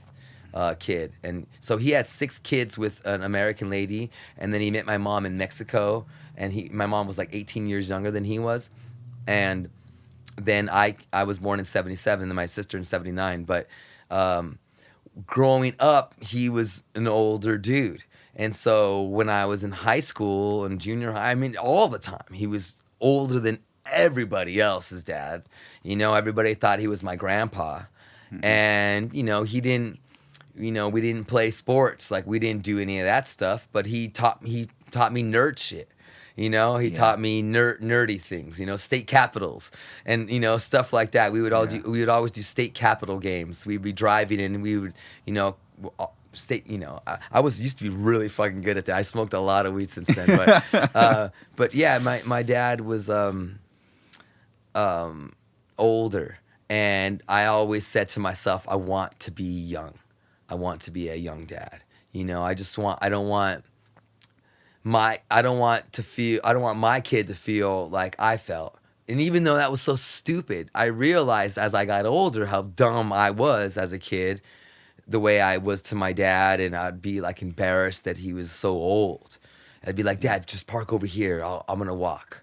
Kid, and so he had 6 kids with an American lady, and then he met my mom in Mexico, and my mom was like 18 years younger than he was, and then I was born in 77, and my sister in 79. But growing up, he was an older dude, and so when I was in high school and junior high, I mean, all the time he was older than everybody else's dad. Everybody thought he was my grandpa, and he didn't. We didn't play sports, like we didn't do any of that stuff, but he taught me nerd shit. He taught me nerdy things, state capitals and stuff like that. We would always do state capital games. We'd be driving and we would, state, I used to be really fucking good at that. I smoked a lot of weed since then, but yeah, my dad was older, and I always said to myself, I want to be young. I want to be a young dad. I don't want my kid to feel like I felt. And even though that was so stupid, I realized as I got older how dumb I was as a kid, the way I was to my dad, and I'd be like embarrassed that he was so old. I'd be like, Dad, just park over here. I'm gonna walk.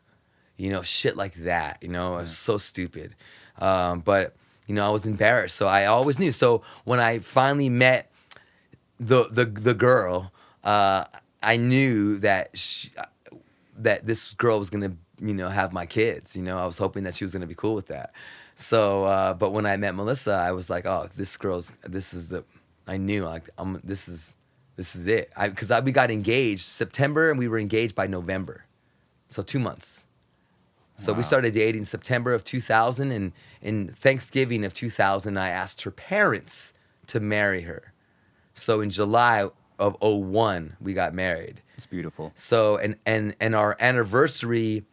Shit like that. It was so stupid. But I was embarrassed, so I always knew. So when I finally met the girl, I knew that that this girl was gonna have my kids. I was hoping that she was gonna be cool with that. So, but when I met Melissa, I was like, oh, I knew like this is it. Because we got engaged September, and we were engaged by November, so 2 months. So we started dating September of 2000, and in Thanksgiving of 2000, I asked her parents to marry her. So in July of 2001, we got married. It's beautiful. So and our anniversary,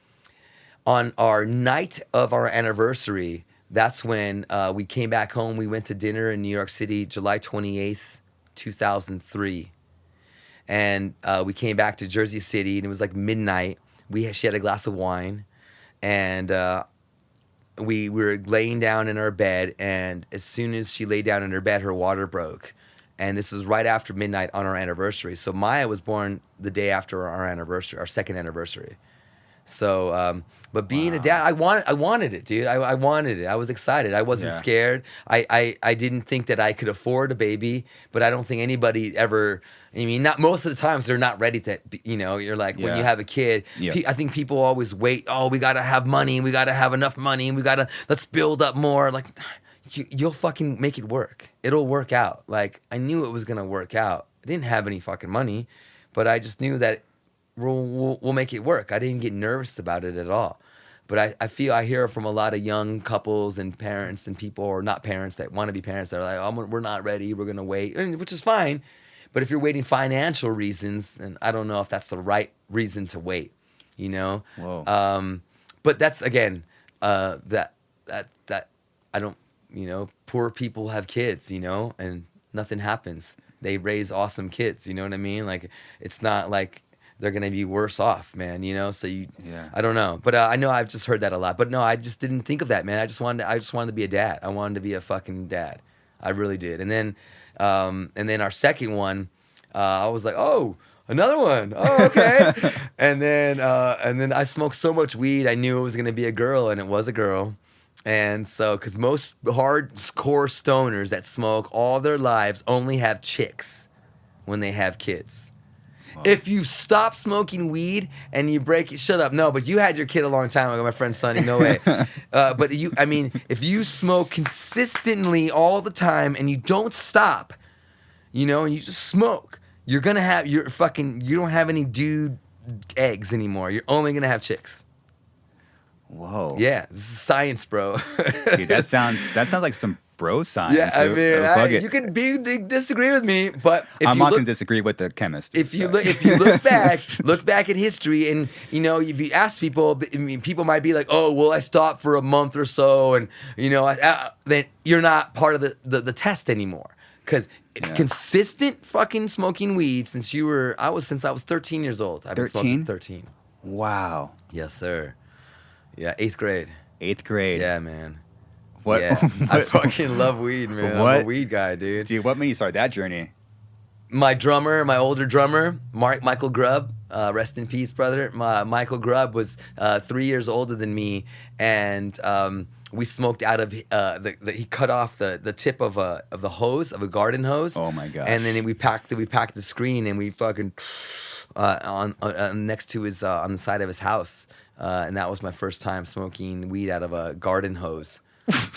on our night of our anniversary, that's when we came back home. We went to dinner in New York City, July 28th, 2003. and we came back to Jersey City, and it was like midnight. She had a glass of wine, and we were laying down in our bed, and as soon as she laid down in her bed, her water broke. And this was right after midnight on our anniversary. So Maya was born the day after our anniversary, our second anniversary. So, but being a dad, I wanted it, dude. I wanted it. I was excited. I wasn't scared. I didn't think that I could afford a baby, but I don't think anybody ever. I mean, not most of the times they're not ready to. You're like when you have a kid. I think people always wait. Oh, we gotta have money. We gotta have enough money. And let's build up more. Like, you'll fucking make it work. It'll work out. Like, I knew it was gonna work out. I didn't have any fucking money, but I just knew that. We'll make it work. I didn't get nervous about it at all. But I hear from a lot of young couples and parents and people, or not parents, that want to be parents, that are like, oh, we're not ready, we're going to wait, which is fine. But if you're waiting financial reasons, then I don't know if that's the right reason to wait, Whoa. But that's, again, that I don't, poor people have kids, and nothing happens. They raise awesome kids, you know what I mean? Like, it's not like they're going to be worse off, man, so I don't know. But I know I've just heard that a lot. But no, I just didn't think of that, man. I just wanted to be a dad. I wanted to be a fucking dad. I really did. And then our second one, I was like, oh, another one. Oh, okay. and then I smoked so much weed, I knew it was going to be a girl, and it was a girl. And so, because most hardcore stoners that smoke all their lives only have chicks when they have kids. Wow. If you stop smoking weed and you break it, shut up. No, but you had your kid a long time ago, my friend Sonny. No way. But if you smoke consistently all the time and you don't stop, and you just smoke, you're gonna have you don't have any dude eggs anymore. You're only gonna have chicks. Whoa. Yeah, this is science, bro. Dude, that sounds like some bro science. Yeah, I mean, you can disagree with me, but I'm not going to disagree with the chemist. If you look back at history, and if you ask people, people might be like, oh, well, I stopped for a month or so, and then you're not part of the test anymore, because consistent fucking smoking weed since I was 13 years old. I've been smoking 13. Wow. Yes, sir. Yeah, 8th grade. 8th grade. Yeah, man. What? Yeah. I fucking love weed, man. I'm a weed guy, dude. Dude, what made you start that journey? My older drummer, Michael Grubb, rest in peace, brother. Michael Grubb was 3 years older than me, and we smoked out of he cut off the tip of the hose, of a garden hose. Oh my gosh. And then we packed the screen, and we fucking on next to his on the side of his house. And that was my first time smoking weed out of a garden hose.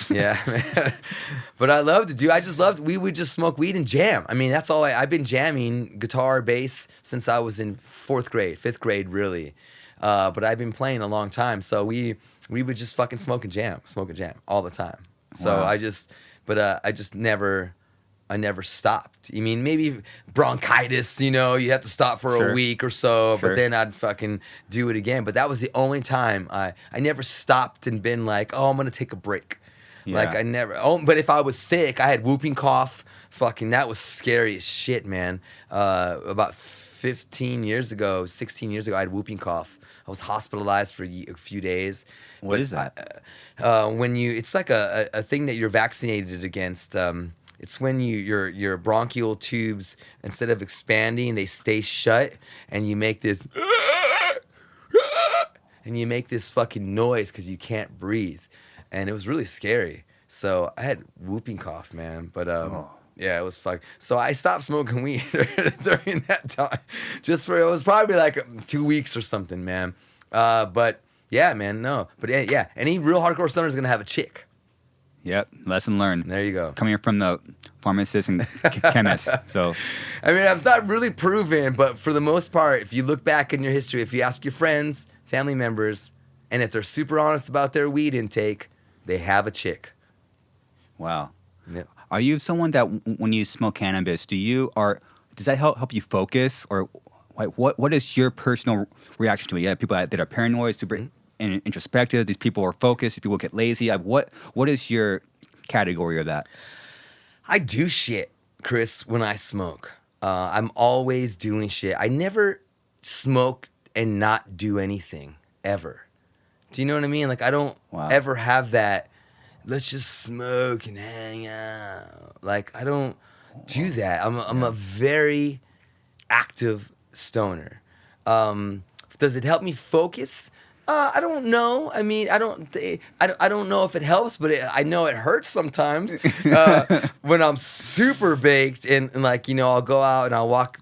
Yeah, man. But I loved it, dude. We would just smoke weed and jam. I mean, that's all I've been jamming guitar, bass since I was in 4th grade, 5th grade, really. But I've been playing a long time. So we would just fucking smoke and jam all the time. So wow. I just never stopped. I mean, maybe bronchitis, you have to stop for a week or so, but then I'd fucking do it again. But that was the only time I never stopped and been like, oh, I'm going to take a break. Yeah. Like, I never, but if I was sick, I had whooping cough. Fucking, that was scary as shit, man. About 16 years ago, I had whooping cough. I was hospitalized for a few days. What is that? It's like a thing that you're vaccinated against. It's when your bronchial tubes, instead of expanding, they stay shut, and you make this fucking noise because you can't breathe, and it was really scary. So I had whooping cough, man. But yeah, it was fuck. So I stopped smoking weed during that time. It was probably like 2 weeks or something, man. But yeah, man, no. But yeah, any real hardcore stoner is gonna have a chick. Yep, lesson learned. There you go. Coming from the pharmacist and chemist. So, I mean, it's not really proven, but for the most part, if you look back in your history, if you ask your friends, family members, and if they're super honest about their weed intake, they have a chick. Wow. Yep. Are you someone that when you smoke cannabis, does that help you focus, or like what is your personal reaction to it? Yeah, people that are paranoid, super introspective. These people are focused. These people get lazy. What is your category of that? I do shit, Chris, when I smoke. I'm always doing shit. I never smoke and not do anything ever. Do you know what I mean? Like I don't ever have that. Let's just smoke and hang out. Like I don't do that. I'm a very active stoner. Does it help me focus? I don't know. I mean, I don't know if it helps, but I know it hurts sometimes when I'm super baked and like, you know, I'll go out and I'll walk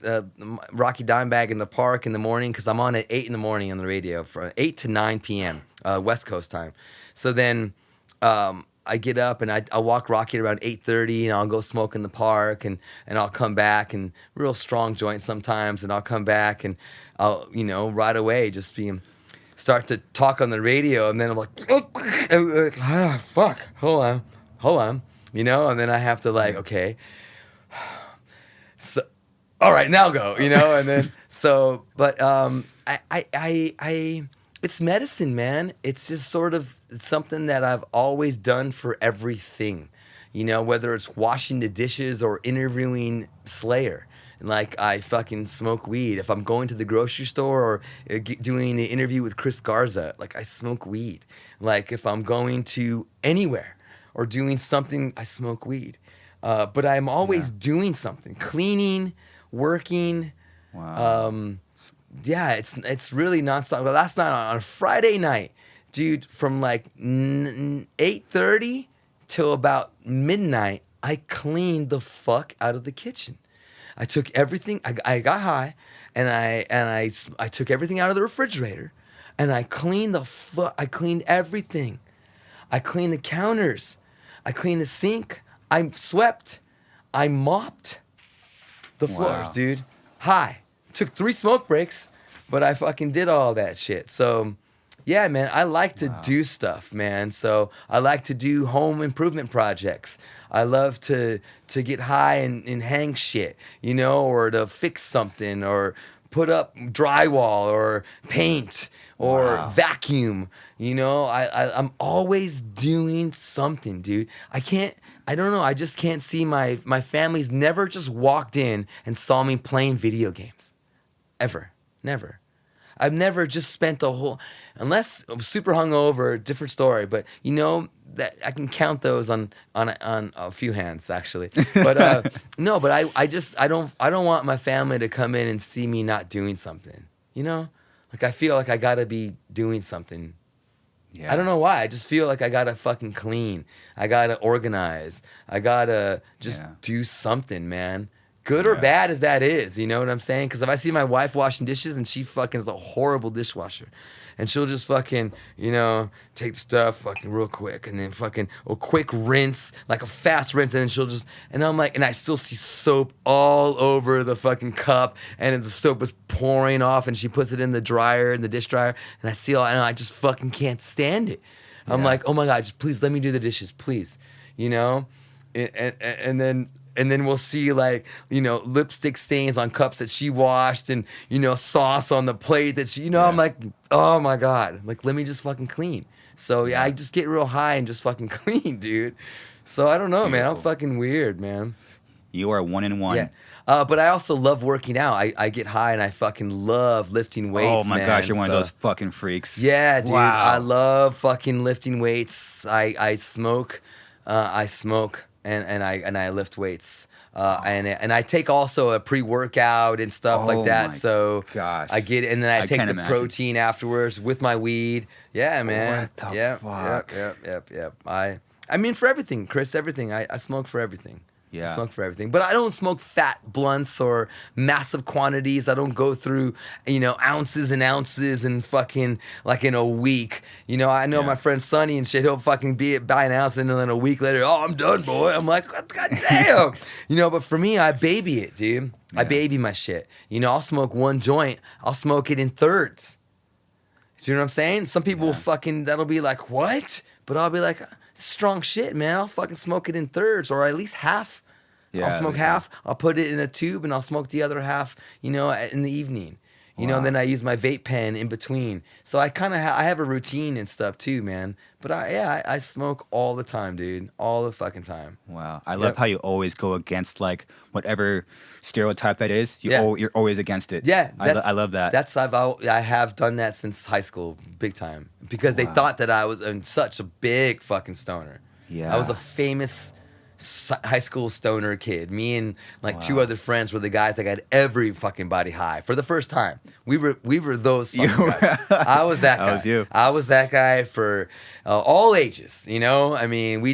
Rocky Dime Bag in the park in the morning because I'm on at 8 in the morning on the radio from 8 to 9 p.m. West Coast time. So then I get up and I'll walk Rocky around 8:30 and I'll go smoke in the park and I'll come back and real strong joints sometimes and I'll come back and I'll, you know, right away just start to talk on the radio and then I'm like, fuck, hold on, you know, and then I have to like, okay, so, all right, now go, you know, and then, so, but it's medicine, man. It's just sort of something that I've always done for everything, you know, whether it's washing the dishes or interviewing Slayer. Like I fucking smoke weed. If I'm going to the grocery store or doing the interview with Chris Garza, like I smoke weed. Like if I'm going to anywhere or doing something, I smoke weed. But I'm always doing something, cleaning, working. Wow. Yeah, it's really nonstop. But last night on a Friday night, dude, from like 8:30 till about midnight, I cleaned the fuck out of the kitchen. I took everything. I got high, and I took everything out of the refrigerator, and I cleaned I cleaned everything. I cleaned the counters. I cleaned the sink. I swept. I mopped the floors, dude. High. Took 3 smoke breaks, but I fucking did all that shit. So, yeah, man, I like to do stuff, man. So I like to do home improvement projects. I love to get high and hang shit, you know, or to fix something or put up drywall or paint or vacuum, you know. I'm always doing something, dude. I don't know. I just can't see my family's never just walked in and saw me playing video games. Ever. Never. I've never just spent unless I'm super hungover, different story. But you know that I can count those on a few hands actually. But no, but I don't want my family to come in and see me not doing something. You know, like I feel like I gotta be doing something. Yeah. I don't know why. I just feel like I gotta fucking clean. I gotta organize. I gotta just do something, man. Good or bad as that is, you know what I'm saying? Because if I see my wife washing dishes and she fucking is a horrible dishwasher, and she'll just fucking, you know, take the stuff fucking real quick and then fucking a quick rinse, like a fast rinse, and then she'll just, and I'm like, and I still see soap all over the fucking cup, and the soap is pouring off, and she puts it in the dryer, in the dish dryer, and I see all, and I just fucking can't stand it. I'm like, oh my God, just please let me do the dishes, please, you know? And then we'll see like, you know, lipstick stains on cups that she washed and, you know, sauce on the plate that she, you know, I'm like, oh my God, like, let me just fucking clean. So I just get real high and just fucking clean, dude. So I don't know, man. I'm fucking weird, man. You are 1 in 1. Yeah. But I also love working out. I get high and I fucking love lifting weights. Oh my gosh, you're one of those fucking freaks. Yeah, dude. Wow. I love fucking lifting weights. I smoke. And I lift weights. And I take also a pre-workout and stuff like that. So gosh. I get, and then I take the protein afterwards with my weed. Yeah, man. What the fuck? Yep. I mean, for everything, Chris, everything. I smoke for everything. Yeah. I smoke for everything. But I don't smoke fat blunts or massive quantities. I don't go through, you know, ounces and ounces and fucking like in a week. You know, I know my friend Sonny and shit, he'll fucking buy an ounce and then a week later, oh, I'm done, boy. I'm like, God damn. You know, but for me, I baby it, dude. Yeah. I baby my shit. You know, I'll smoke one joint. I'll smoke it in thirds. Do you know what I'm saying? Some people will fucking, that'll be like, what? But I'll be like, strong shit, man. I'll fucking smoke it in thirds or at least half. Yeah, I'll smoke half. I'll put it in a tube and I'll smoke the other half, you know, in the evening. You know, and Wow. then I use my vape pen in between. So I kind of I have a routine and stuff too, man. But I smoke all the time, dude, all the fucking time. Wow. I love Yep. how you always go against like whatever stereotype that is. Yeah. You're always against it. Yeah, I love that. I have done that since high school, big time, because they Wow. thought that I was such a big fucking stoner. Yeah. I was a famous high school stoner kid. Me and like two Wow. other friends were the guys that got every fucking body high for the first time. We were those fucking You- guys. I was that guy. That was you. I was that guy for all ages. You know, I mean, we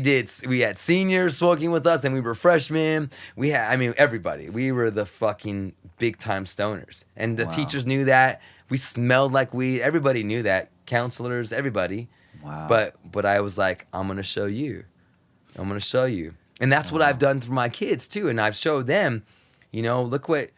had seniors smoking with us, and we were freshmen. We had, I mean, everybody. We were the fucking big time stoners, and the Wow. teachers knew that. We smelled like weed. Everybody knew that. Counselors, everybody. Wow. But I was like, I'm gonna show you. I'm gonna show you. And that's what I've done for my kids too. And I've showed them, you know, look what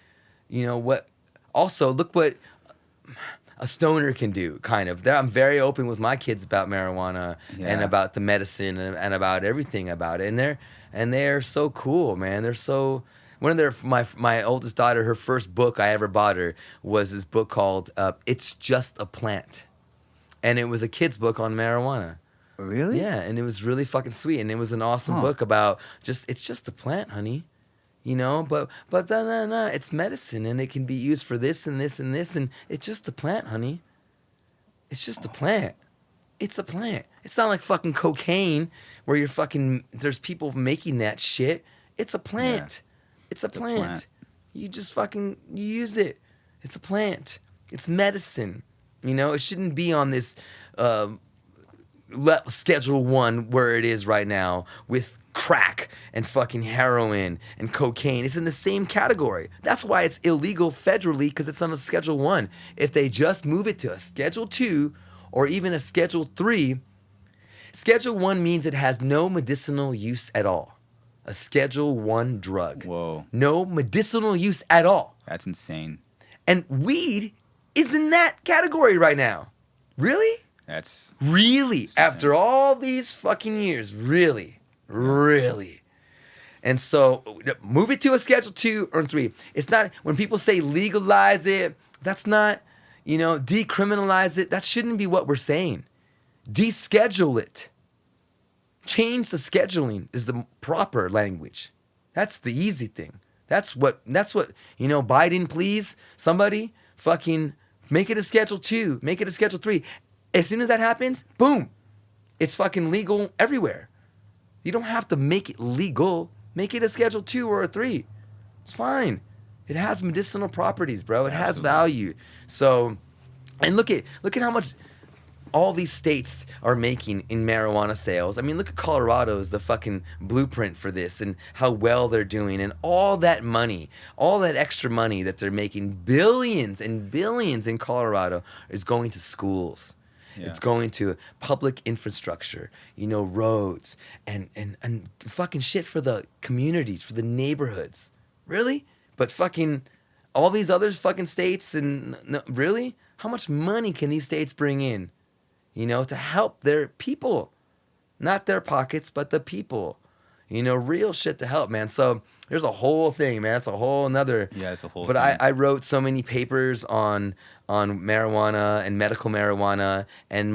a stoner can do, kind of. I'm very open with my kids about marijuana and Yeah. about the medicine and about everything about it. And they're so cool, man. They're so one of their my oldest daughter, her first book I ever bought her was this book called It's Just a Plant. And it was a kid's book on marijuana. Really? Yeah, and it was really fucking sweet, and it was an awesome Huh. book about it's just a plant, honey, you know. But no, it's medicine, and it can be used for this and this and this, and it's just a plant, honey. It's just a plant. It's a plant. It's not like fucking cocaine, where you're fucking. There's people making that shit. It's a plant. It's a plant. plant. You just fucking use it. It's a plant. It's medicine. You know, it shouldn't be on this. Schedule 1 where it is right now with crack and fucking heroin and cocaine. It's in the same category. That's why it's illegal federally, because it's on a Schedule 1. If they just move it to a Schedule 2 or even a Schedule 3, Schedule 1 means it has no medicinal use at all. A Schedule 1 drug. Whoa. No medicinal use at all. That's insane. And weed is in that category right now. Really? That's Really? After all these fucking years, really? Really? And so move it to a Schedule 2 or 3. It's not, when people say legalize it, that's not, you know, decriminalize it. That shouldn't be what we're saying. Deschedule it. Change the scheduling is the proper language. That's the easy thing. That's what, you know, Biden, please, somebody fucking make it a Schedule 2, make it a Schedule 3. As soon as that happens, boom, it's fucking legal everywhere. You don't have to make it legal. Make it a Schedule 2 or a 3. It's fine. It has medicinal properties, bro. It has value. So, and look at how much all these states are making in marijuana sales. I mean, look at Colorado is the fucking blueprint for this, and how well they're doing, and all that money, all that extra money that they're making, billions and billions in Colorado, is going to schools. Yeah. It's going to public infrastructure, you know, roads and fucking shit for the communities, for the neighborhoods. Really? But fucking all these other fucking states, and no, really? How much money can these states bring in, you know, to help their people? Not their pockets, but the people. You know, real shit to help, man. So there's a whole thing, man. It's a whole another. Yeah, it's a whole But thing. I wrote so many papers on marijuana and medical marijuana, and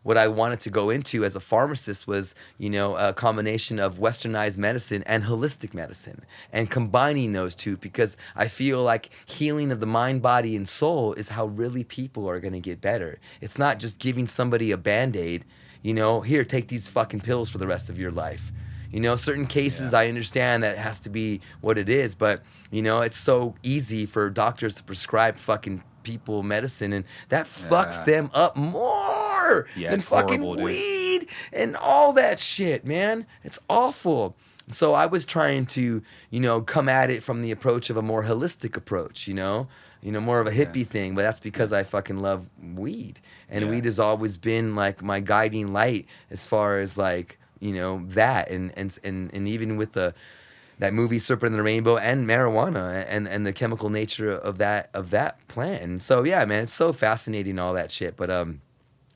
what I wanted to go into as a pharmacist was, you know, a combination of westernized medicine and holistic medicine, and combining those two, because I feel like healing of the mind, body, and soul is how really people are going to get better. It's not just giving somebody a Band-Aid, you know, here, take these fucking pills for the rest of your life. You know, certain cases, I understand that has to be what it is, but, you know, it's so easy for doctors to prescribe fucking people medicine, and that fucks them up more Yeah, than it's fucking horrible, dude. weed and all that shit, man. It's awful. So I was trying to, you know, come at it from the approach of a more holistic approach, you know, more of a hippie thing, but that's because I fucking love weed, and weed has always been like my guiding light as far as like, you know, that and even with that movie Serpent and the Rainbow, and marijuana and the chemical nature of that plant. And so yeah, man, it's so fascinating, all that shit. But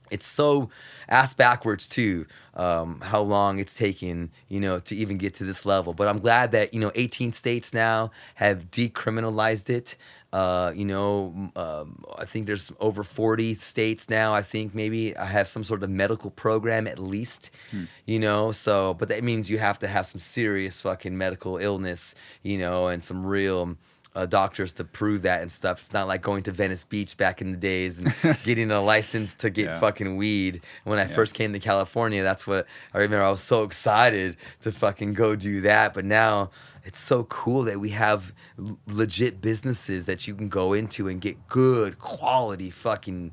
it's so ass backwards too, how long it's taken, you know, to even get to this level. But I'm glad that, you know, 18 states now have decriminalized it. I think there's over 40 states now. I think maybe I have some sort of medical program at least, so, but that means you have to have some serious fucking medical illness, and some real doctors to prove that and stuff. It's not like going to Venice Beach back in the days and getting a license to get fucking weed. When I first came to California, that's what I remember. I was so excited to fucking go do that. But now it's so cool that we have legit businesses that you can go into and get good quality fucking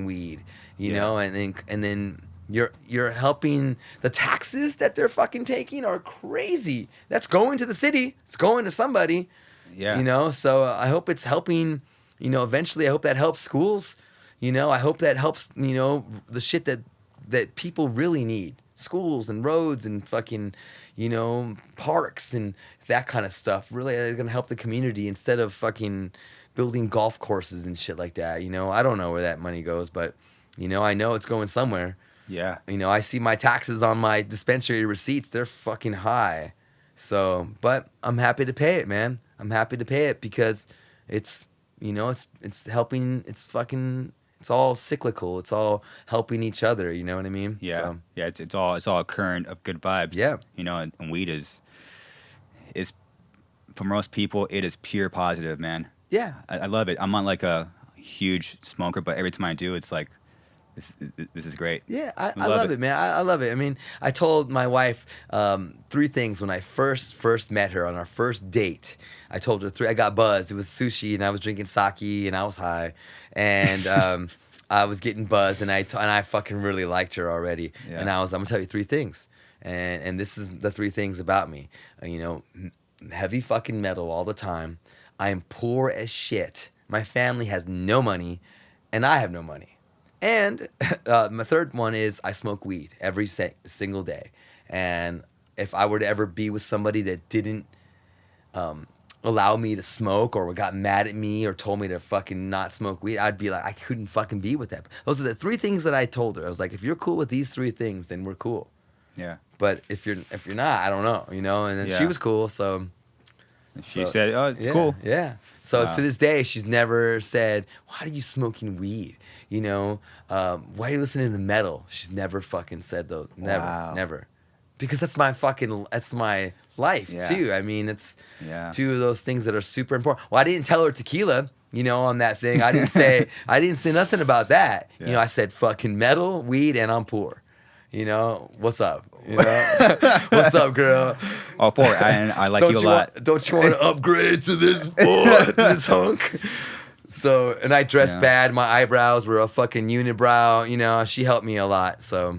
weed, know, and then you're helping. The taxes that they're fucking taking are crazy. That's going to the city. It's going to somebody. Yeah. So I hope it's helping, eventually I hope that helps schools. I hope that helps, the shit that people really need. Schools and roads and fucking, parks and that kind of stuff. Really, they're going to help the community instead of fucking building golf courses and shit like that. I don't know where that money goes, but, I know it's going somewhere. Yeah. I see my taxes on my dispensary receipts. They're fucking high. So, but I'm happy to pay it, man. I'm happy to pay it because it's, it's helping. It's all cyclical. It's all helping each other. You know what I mean? Yeah. So. Yeah. It's all a current of good vibes. Yeah. And weed is for most people, it is pure positive, man. Yeah. I love it. I'm not like a huge smoker, but every time I do, it's like, this is great. Yeah, I love it, man. I love it. I mean, I told my wife 3 things when I first met her on our first date. I told her 3. I got buzzed. It was sushi, and I was drinking sake, and I was high, and I was getting buzzed, and I fucking really liked her already. Yeah. And I'm gonna tell you 3 things, and this is the 3 things about me. Heavy fucking metal all the time. I am poor as shit. My family has no money, and I have no money. And my third one is I smoke weed every single day. And if I were to ever be with somebody that didn't allow me to smoke or got mad at me or told me to fucking not smoke weed, I'd be like, I couldn't fucking be with that. Those are the 3 things that I told her. I was like, if you're cool with these 3 things, then we're cool. Yeah. But if you're not, I don't know, And then she was cool, so... She said, "Oh, it's cool." Yeah. So to this day, she's never said, "Why are you smoking weed?" Why are you listening to metal? She's never fucking said those. Never. Because that's my life too. I mean, it's 2 of those things that are super important. Well, I didn't tell her tequila, on that thing. I didn't say nothing about that. Yeah. I said fucking metal, weed, and I'm poor. What's up? What's up, girl? All for it. I like you a lot. Don't you want to upgrade to this boy, this hunk? So, and I dressed bad. My eyebrows were a fucking unibrow. She helped me a lot. So,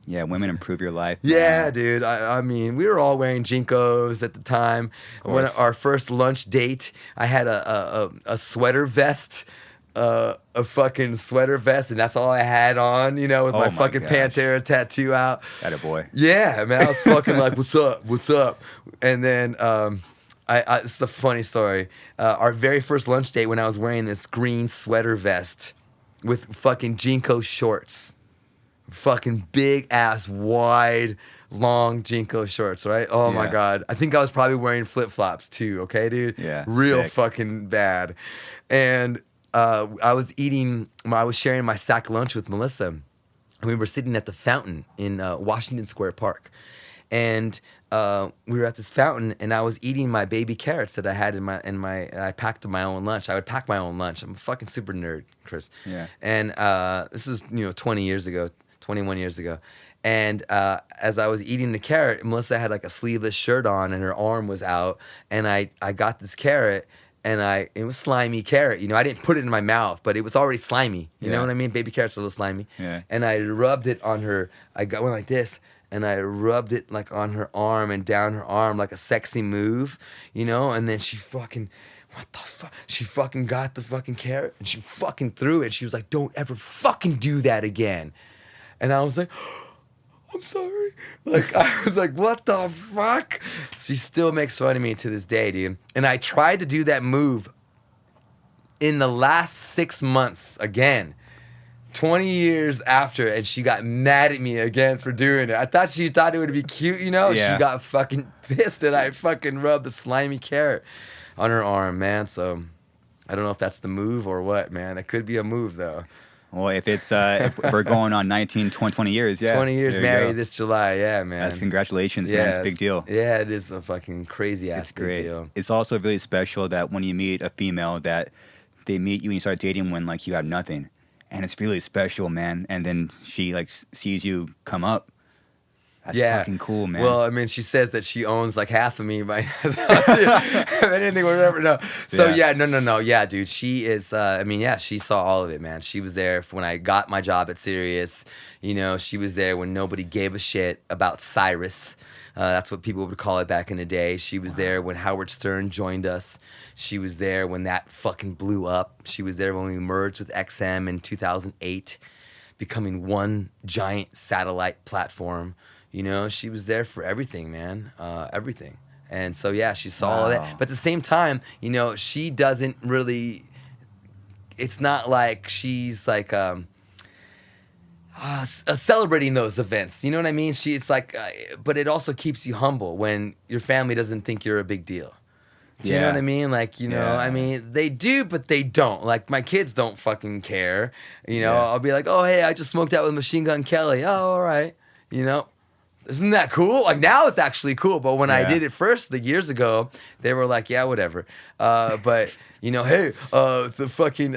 yeah, women improve your life. Yeah, dude. I mean, we were all wearing Jinkos at the time. When our first lunch date, I had a sweater vest. A fucking sweater vest, and that's all I had on, with my fucking Pantera tattoo out. Atta boy. Yeah, man, I was fucking like, what's up? And then, it's a funny story. Our very first lunch date when I was wearing this green sweater vest with fucking Jinko shorts. Fucking big ass, wide, long Jinko shorts, right? Oh my God. I think I was probably wearing flip-flops too, okay, dude? Yeah. Real sick. fucking bad. And I was sharing my sack lunch with Melissa, and we were sitting at the fountain in Washington Square Park. And we were at this fountain, and I was eating my baby carrots that I had I packed my own lunch. I would pack my own lunch. I'm a fucking super nerd, Chris. Yeah. And this was 21 years ago. And as I was eating the carrot, Melissa had like a sleeveless shirt on, and her arm was out. And I got this carrot. And it was slimy carrot. I didn't put it in my mouth, but it was already slimy. You know what I mean? Baby carrots are a little slimy. Yeah. And I rubbed it on her. I went like this, and I rubbed it like on her arm and down her arm like a sexy move, And then she fucking, what the fuck? She fucking got the fucking carrot, and she fucking threw it. She was like, "Don't ever fucking do that again." And I was like, I'm sorry. I was like, what the fuck? She still makes fun of me to this day, dude. And I tried to do that move in the last 6 months again, 20 years after, and she got mad at me again for doing it. I thought she thought it would be cute, Yeah. She got fucking pissed that I fucking rubbed the slimy carrot. on her arm, man. So I don't know if that's the move or what, man. It could be a move though. Well, if it's if we're going on 19, 20 years, yeah. 20 years there you married go. this July, yeah, man. That's congratulations, man. It's a big deal. Yeah, it is a fucking crazy ass It's great. big deal. It's also really special that when you meet a female that they meet you and you start dating when like you have nothing. And it's really special, man. And then she like sees you come up. That's fucking cool, man. Well, I mean, she says that she owns like half of me by anything, whatever. No. So no. Yeah, dude. She is. I mean, yeah, she saw all of it, man. She was there when I got my job at Sirius. You know, she was there when nobody gave a shit about Cyrus. That's what people would call it back in the day. She was there when Howard Stern joined us. She was there when that fucking blew up. She was there when we merged with XM in 2008, becoming one giant satellite platform. You know, she was there for everything, man. Everything. And so, yeah, she saw all that. But at the same time, you know, she doesn't really, it's not like she's like celebrating those events. You know what I mean? It's like, but it also keeps you humble when your family doesn't think you're a big deal. Do you know what I mean? Like, you know, I mean, they do, but they don't. Like, my kids don't fucking care. You know, I'll be like, oh, hey, I just smoked out with Machine Gun Kelly. Oh, all right. You know? Isn't that cool? Like, now it's actually cool. But when I did it first, years ago, they were like, yeah, whatever. But, you know, hey, the fucking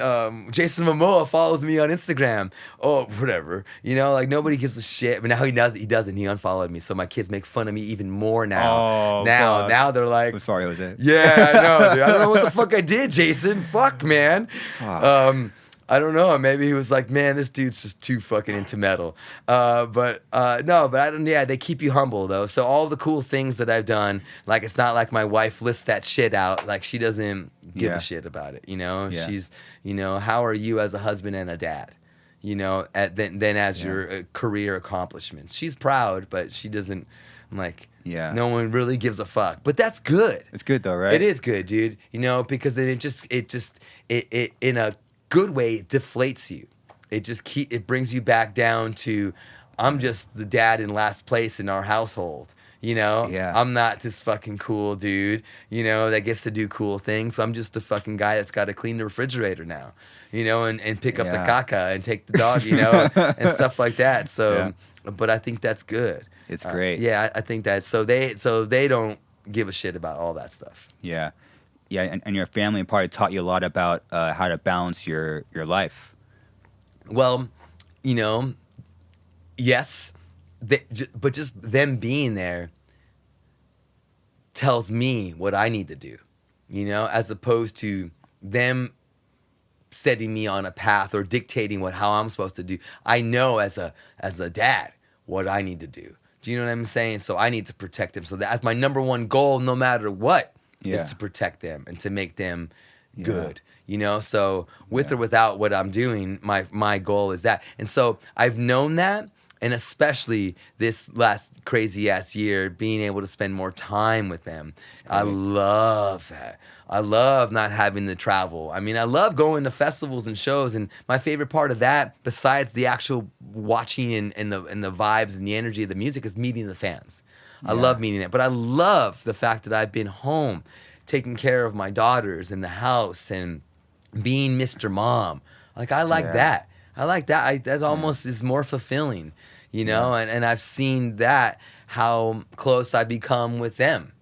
Jason Momoa follows me on Instagram. Oh, whatever. You know, like, nobody gives a shit. But now he doesn't. He unfollowed me. So my kids make fun of me even more now. Oh, now they're like, I'm sorry, Jose. yeah, I know, dude. I don't know what the fuck I did, Jason. Fuck, man. I don't know. Maybe he was like, man, this dude's just too fucking into metal. But I don't. Yeah, they keep you humble though. So all the cool things that I've done, like it's not like my wife lists that shit out. Like she doesn't give a shit about it. You know, she's, you know, how are you as a husband and a dad? You know, then as your career accomplishments. She's proud, but she doesn't. I'm like, no one really gives a fuck. But that's good. It's good though, right? It is good, dude. You know, because then it in a good way, it deflates you. It brings you back down to, I'm just the dad in last place in our household. You know, I'm not this fucking cool dude, you know, that gets to do cool things. I'm just the fucking guy that's got to clean the refrigerator now, you know, and pick up the caca and take the dog, you know, and stuff like that. So, but I think that's good. It's great. I think that so they don't give a shit about all that stuff. Yeah. Yeah, and your family probably taught you a lot about how to balance your life. Well, you know, yes, but just them being there tells me what I need to do, you know, as opposed to them setting me on a path or dictating how I'm supposed to do. I know as a dad what I need to do. Do you know what I'm saying? So I need to protect them. So that's my number one goal, no matter what. Is to protect them and to make them good, you know? So with or without what I'm doing, my goal is that. And so I've known that, and especially this last crazy ass year, being able to spend more time with them. I love that. I love not having to travel. I mean, I love going to festivals and shows, and my favorite part of that, besides the actual watching and the vibes and the energy of the music, is meeting the fans. I love meeting it. But I love the fact that I've been home taking care of my daughters in the house and being Mr. Mom. Like, I like that. I like that. That almost is more fulfilling, you know? And I've seen that, how close I become with them,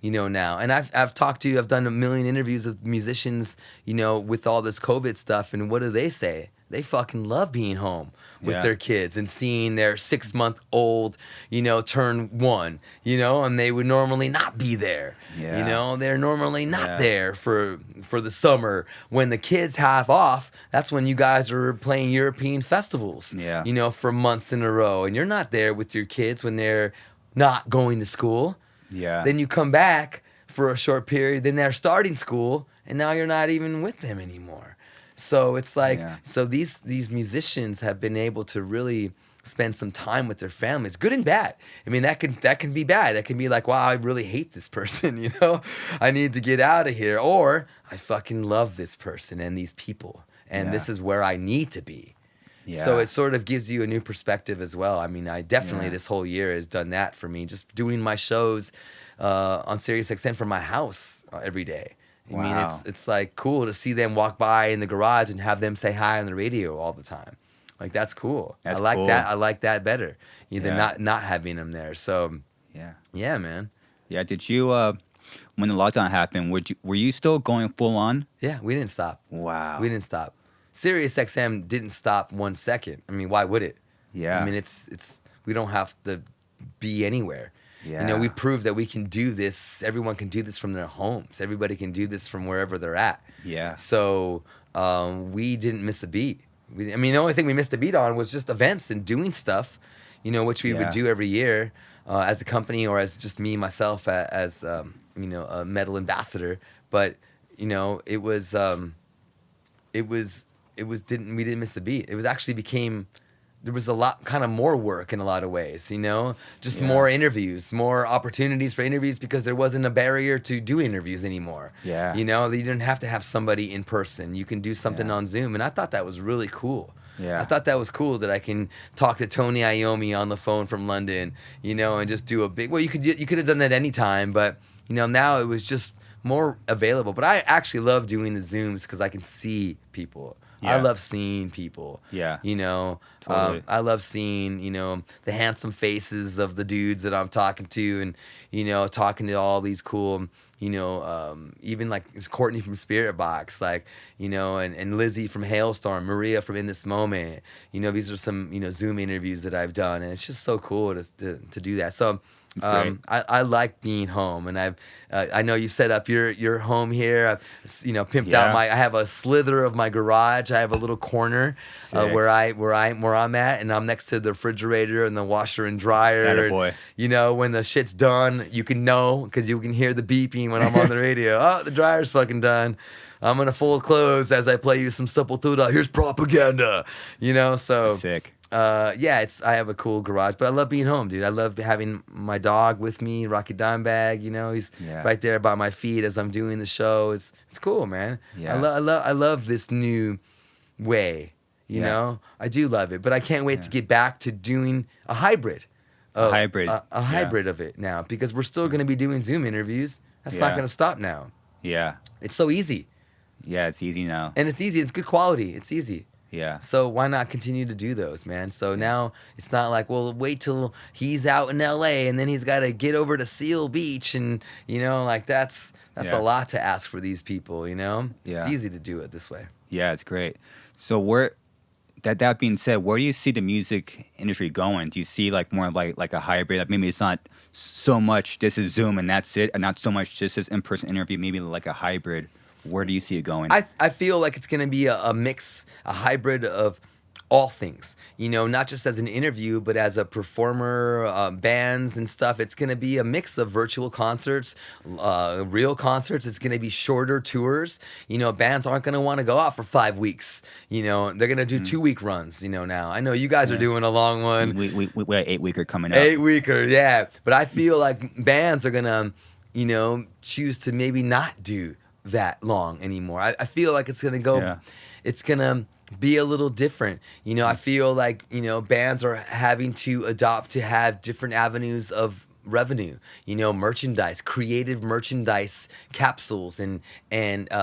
you know, now. And I've done a million interviews with musicians, you know, with all this COVID stuff. And what do they say? They fucking love being home with their kids and seeing their 6-month-old, you know, turn 1, you know, and they would normally not be there. You know, they're normally not there for the summer. When the kids have off, that's when you guys are playing European festivals, you know, for months in a row. And you're not there with your kids when they're not going to school. Then you come back for a short period, then they're starting school, and now you're not even with them anymore. So it's like, so these musicians have been able to really spend some time with their families, good and bad. I mean, that can be bad. That can be like, wow, I really hate this person, you know? I need to get out of here. Or I fucking love this person and these people, and this is where I need to be. So it sort of gives you a new perspective as well. I mean, I definitely this whole year has done that for me, just doing my shows on SiriusXM from my house every day. I mean, Wow. it's like cool to see them walk by in the garage and have them say hi on the radio all the time. Like that's cool. That's I like cool. that. I like that better. Than Yeah. not having them there. So Yeah. yeah, man. Yeah. Did you when the lockdown happened? Were you still going full on? Yeah, we didn't stop. Wow. We didn't stop. SiriusXM didn't stop 1 second. I mean, why would it? Yeah. I mean, it's we don't have to be anywhere. Yeah. We proved that we can do this. Everyone can do this from their homes. Everybody can do this from wherever they're at. Yeah. So we didn't miss a beat. The only thing we missed a beat on was just events and doing stuff, which we would do every year as a company or as just me, myself, as a metal ambassador. But, it was we didn't miss a beat. It was actually there was a lot, kind of more work in a lot of ways, just more interviews, more opportunities for interviews because there wasn't a barrier to do interviews anymore. Yeah. You didn't have to have somebody in person. You can do something on Zoom. And I thought that was really cool. Yeah. I thought that was cool that I can talk to Tony Iommi on the phone from London, and just do a big, well, you could have done that anytime, but, now it was just more available. But I actually love doing the Zooms because I can see people. Yeah. I love seeing people. Yeah. Totally. I love seeing, the handsome faces of the dudes that I'm talking to and, talking to all these cool, even like it's Courtney from Spirit Box, like, and Lizzie from Hailstorm, Maria from In This Moment. These are some, Zoom interviews that I've done. And it's just so cool to do that. So I like being home, and I know you set up your home here. I've pimped out I have a slither of my garage. I have a little corner where I'm at, and I'm next to the refrigerator and the washer and dryer. Attaboy. And, when the shit's done, you can know because you can hear the beeping when I'm on the radio. Oh, the dryer's fucking done. I'm gonna fold clothes as I play you some Sepultura. Here's propaganda. So Sick. I have a cool garage, but I love being home, dude. I love having my dog with me, Rocky Dimebag. He's right there by my feet as I'm doing the show. It's cool, man. Yeah. I love this new way. I do love it, but I can't wait to get back to doing a hybrid. A hybrid of it now, because we're still going to be doing Zoom interviews. That's not going to stop now. Yeah. It's so easy. Yeah, it's easy now. And it's easy. It's good quality. It's easy. Yeah. So why not continue to do those, man? So now it's not like, well, wait till he's out in LA and then he's got to get over to Seal Beach and, like that's a lot to ask for these people, Yeah. It's easy to do it this way. Yeah, it's great. So that being said, where do you see the music industry going? Do you see like more like a hybrid? Like maybe it's not so much this is Zoom and that's it, and not so much just this in-person interview, maybe like a hybrid. Where do you see it going? I feel like it's going to be a mix, a hybrid of all things, not just as an interview, but as a performer, bands and stuff. It's going to be a mix of virtual concerts, real concerts. It's going to be shorter tours. Bands aren't going to want to go out for 5 weeks. They're going to do 2-week runs, now. I know you guys are doing a long one. We have 8-weeker coming up. 8-weeker, yeah. But I feel like bands are going to, choose to maybe not do that long anymore. I feel like it's gonna go it's gonna be a little different. I feel like bands are having to adopt to have different avenues of revenue, merchandise, creative merchandise capsules and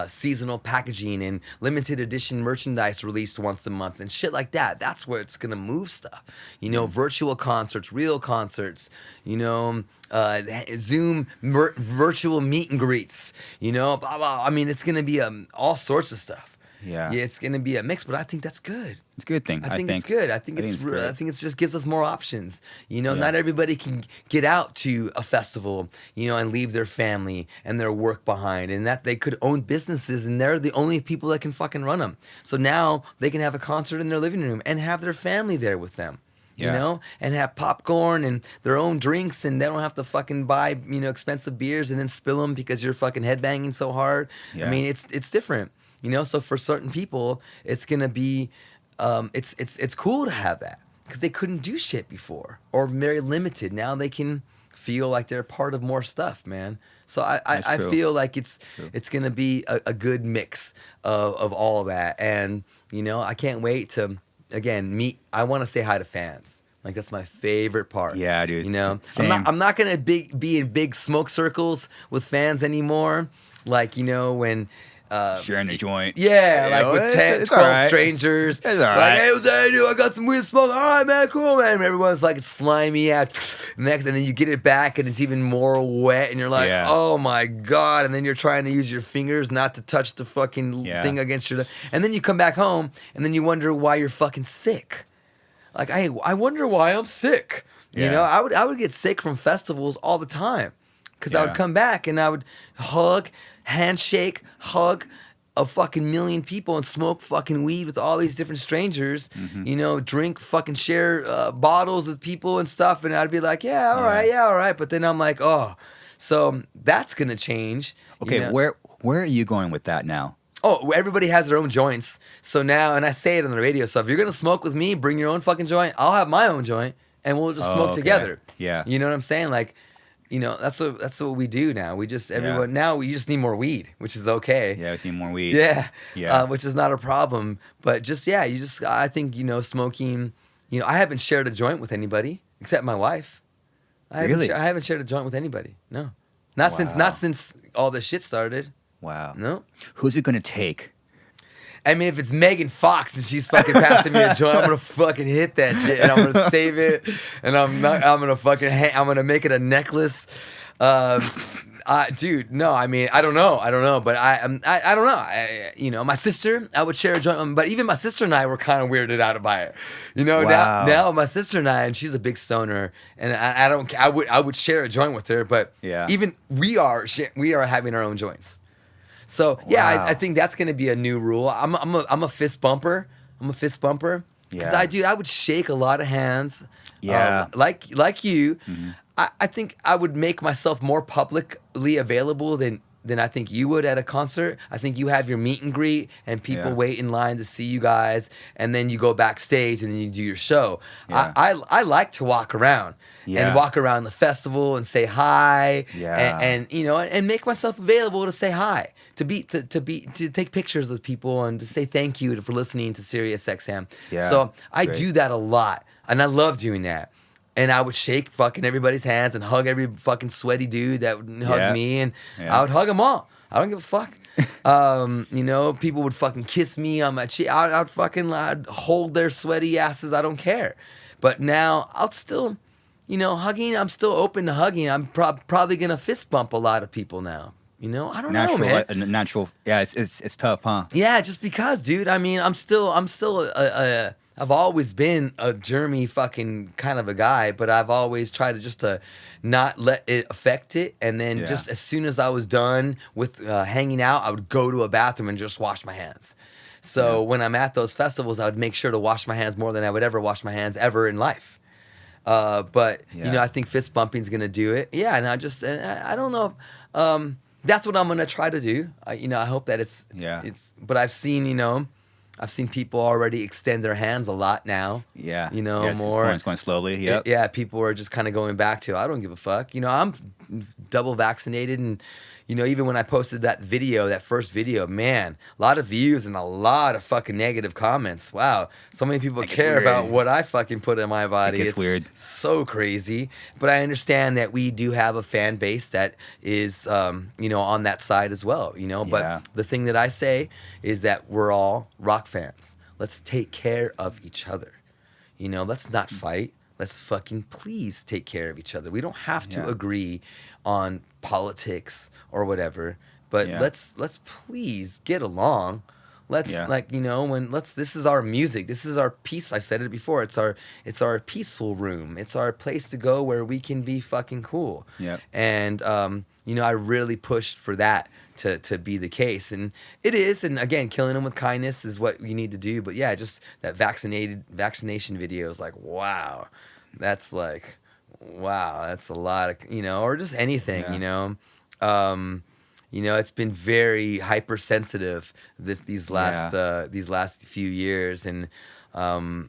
seasonal packaging and limited edition merchandise released once a month and shit like that. That's where it's gonna move stuff. Virtual concerts, real concerts, Zoom virtual meet and greets, blah, blah. I mean, it's going to be all sorts of stuff. Yeah, it's going to be a mix, but I think that's good. It's a good thing. I think it's good. I think it just gives us more options. Not everybody can get out to a festival, and leave their family and their work behind, and that they could own businesses, and they're the only people that can fucking run them. So now they can have a concert in their living room and have their family there with them. And have popcorn and their own drinks, and they don't have to fucking buy, expensive beers and then spill them because you're fucking headbanging so hard. Yeah. I mean, it's different, So for certain people, it's gonna be, it's cool to have that because they couldn't do shit before or very limited. Now they can feel like they're part of more stuff, man. So I feel like it's gonna be a good mix of all of that, and I can't wait to. Again, I want to say hi to fans. Like that's my favorite part. Yeah, dude. You know, Same. I'm not gonna be in big smoke circles with fans anymore. like when. Sharing a joint. Yeah, like with 10, 12 all right. strangers. It's all like, right. hey, what's up, dude? I got some weed smoke. All right, man, cool, man. And everyone's like slimy out. Next, and then you get it back, and it's even more wet, and you're like, Yeah. oh my god. And then you're trying to use your fingers not to touch the fucking thing against your. And then you come back home, and then you wonder why you're fucking sick. Like, I wonder why I'm sick. You know, I would get sick from festivals all the time, because I would come back and I would handshake, hug a fucking million people and smoke fucking weed with all these different strangers, drink, fucking share bottles with people and stuff. And I'd be like, yeah, all right. But then I'm like, oh, so that's going to change. Okay, where are you going with that now? Oh, everybody has their own joints. So now, and I say it on the radio, so if you're going to smoke with me, bring your own fucking joint. I'll have my own joint and we'll just smoke together. Yeah. You know what I'm saying? Like, that's what we do now. We just now we just need more weed, which is okay. Yeah, we need more weed. Yeah. Which is not a problem. But I think smoking. I haven't shared a joint with anybody except my wife. I haven't shared a joint with anybody. No, not since all this shit started. Wow. No. Who's it gonna take? I mean, if it's Megan Fox and she's fucking passing me a joint, I'm gonna fucking hit that shit and I'm gonna save it and I'm gonna make it a necklace. Dude, no, I mean, I don't know, but I don't know. My sister, I would share a joint, but even my sister and I were kind of weirded out by it. Wow. Now my sister and I, and she's a big stoner, and I would share a joint with her, but even we are having our own joints. So I think that's gonna be a new rule. I'm a fist bumper. Because I would shake a lot of hands. Yeah. Like you. Mm-hmm. I think I would make myself more publicly available than I think you would at a concert. I think you have your meet and greet and people wait in line to see you guys, and then you go backstage and then you do your show. Yeah. I like to walk around. And walk around the festival and say hi, and make myself available to say hi, to take pictures with people and to say thank you for listening to SiriusXM. Yeah, So I do that a lot, and I love doing that. And I would shake fucking everybody's hands and hug every fucking sweaty dude that would hug me, and I would hug them all. I don't give a fuck. People would fucking kiss me on my cheek. I'd hold their sweaty asses. I don't care. But now I'll still. Hugging, I'm still open to hugging. I'm probably going to fist bump a lot of people now. I don't know, man. Natural, it's tough, huh? Yeah, just because, dude. I mean, I've always been a germy fucking kind of a guy, but I've always tried to not let it affect it. And then just as soon as I was done with hanging out, I would go to a bathroom and just wash my hands. So when I'm at those festivals, I would make sure to wash my hands more than I would ever wash my hands ever in life. But I think fist bumping is gonna do it. Yeah, and I don't know if that's what I'm gonna try to do. I hope that it's. But I've seen people already extend their hands a lot now. Yeah. More. It's going slowly. Yep. Yeah, people are just kind of going back to I don't give a fuck. I'm double vaccinated, and even when I posted that first video, man, a lot of views and a lot of fucking negative comments. Wow, so many people care about what I fucking put in my body. It's weird. So crazy. But I understand that we do have a fan base that is, on that side as well. But the thing that I say is that we're all rock fans. Let's take care of each other. Let's not fight. Let's fucking please take care of each other. We don't have to agree on politics or whatever, but let's please get along. Let's this is our music. This is our peace. I said it before. It's our peaceful room. It's our place to go where we can be fucking cool. Yeah. And I really pushed for that to be the case, and it is. And again, killing them with kindness is what you need to do. But just that vaccination video is like, wow, that's a lot of, or just anything, it's been very hypersensitive these last few years, and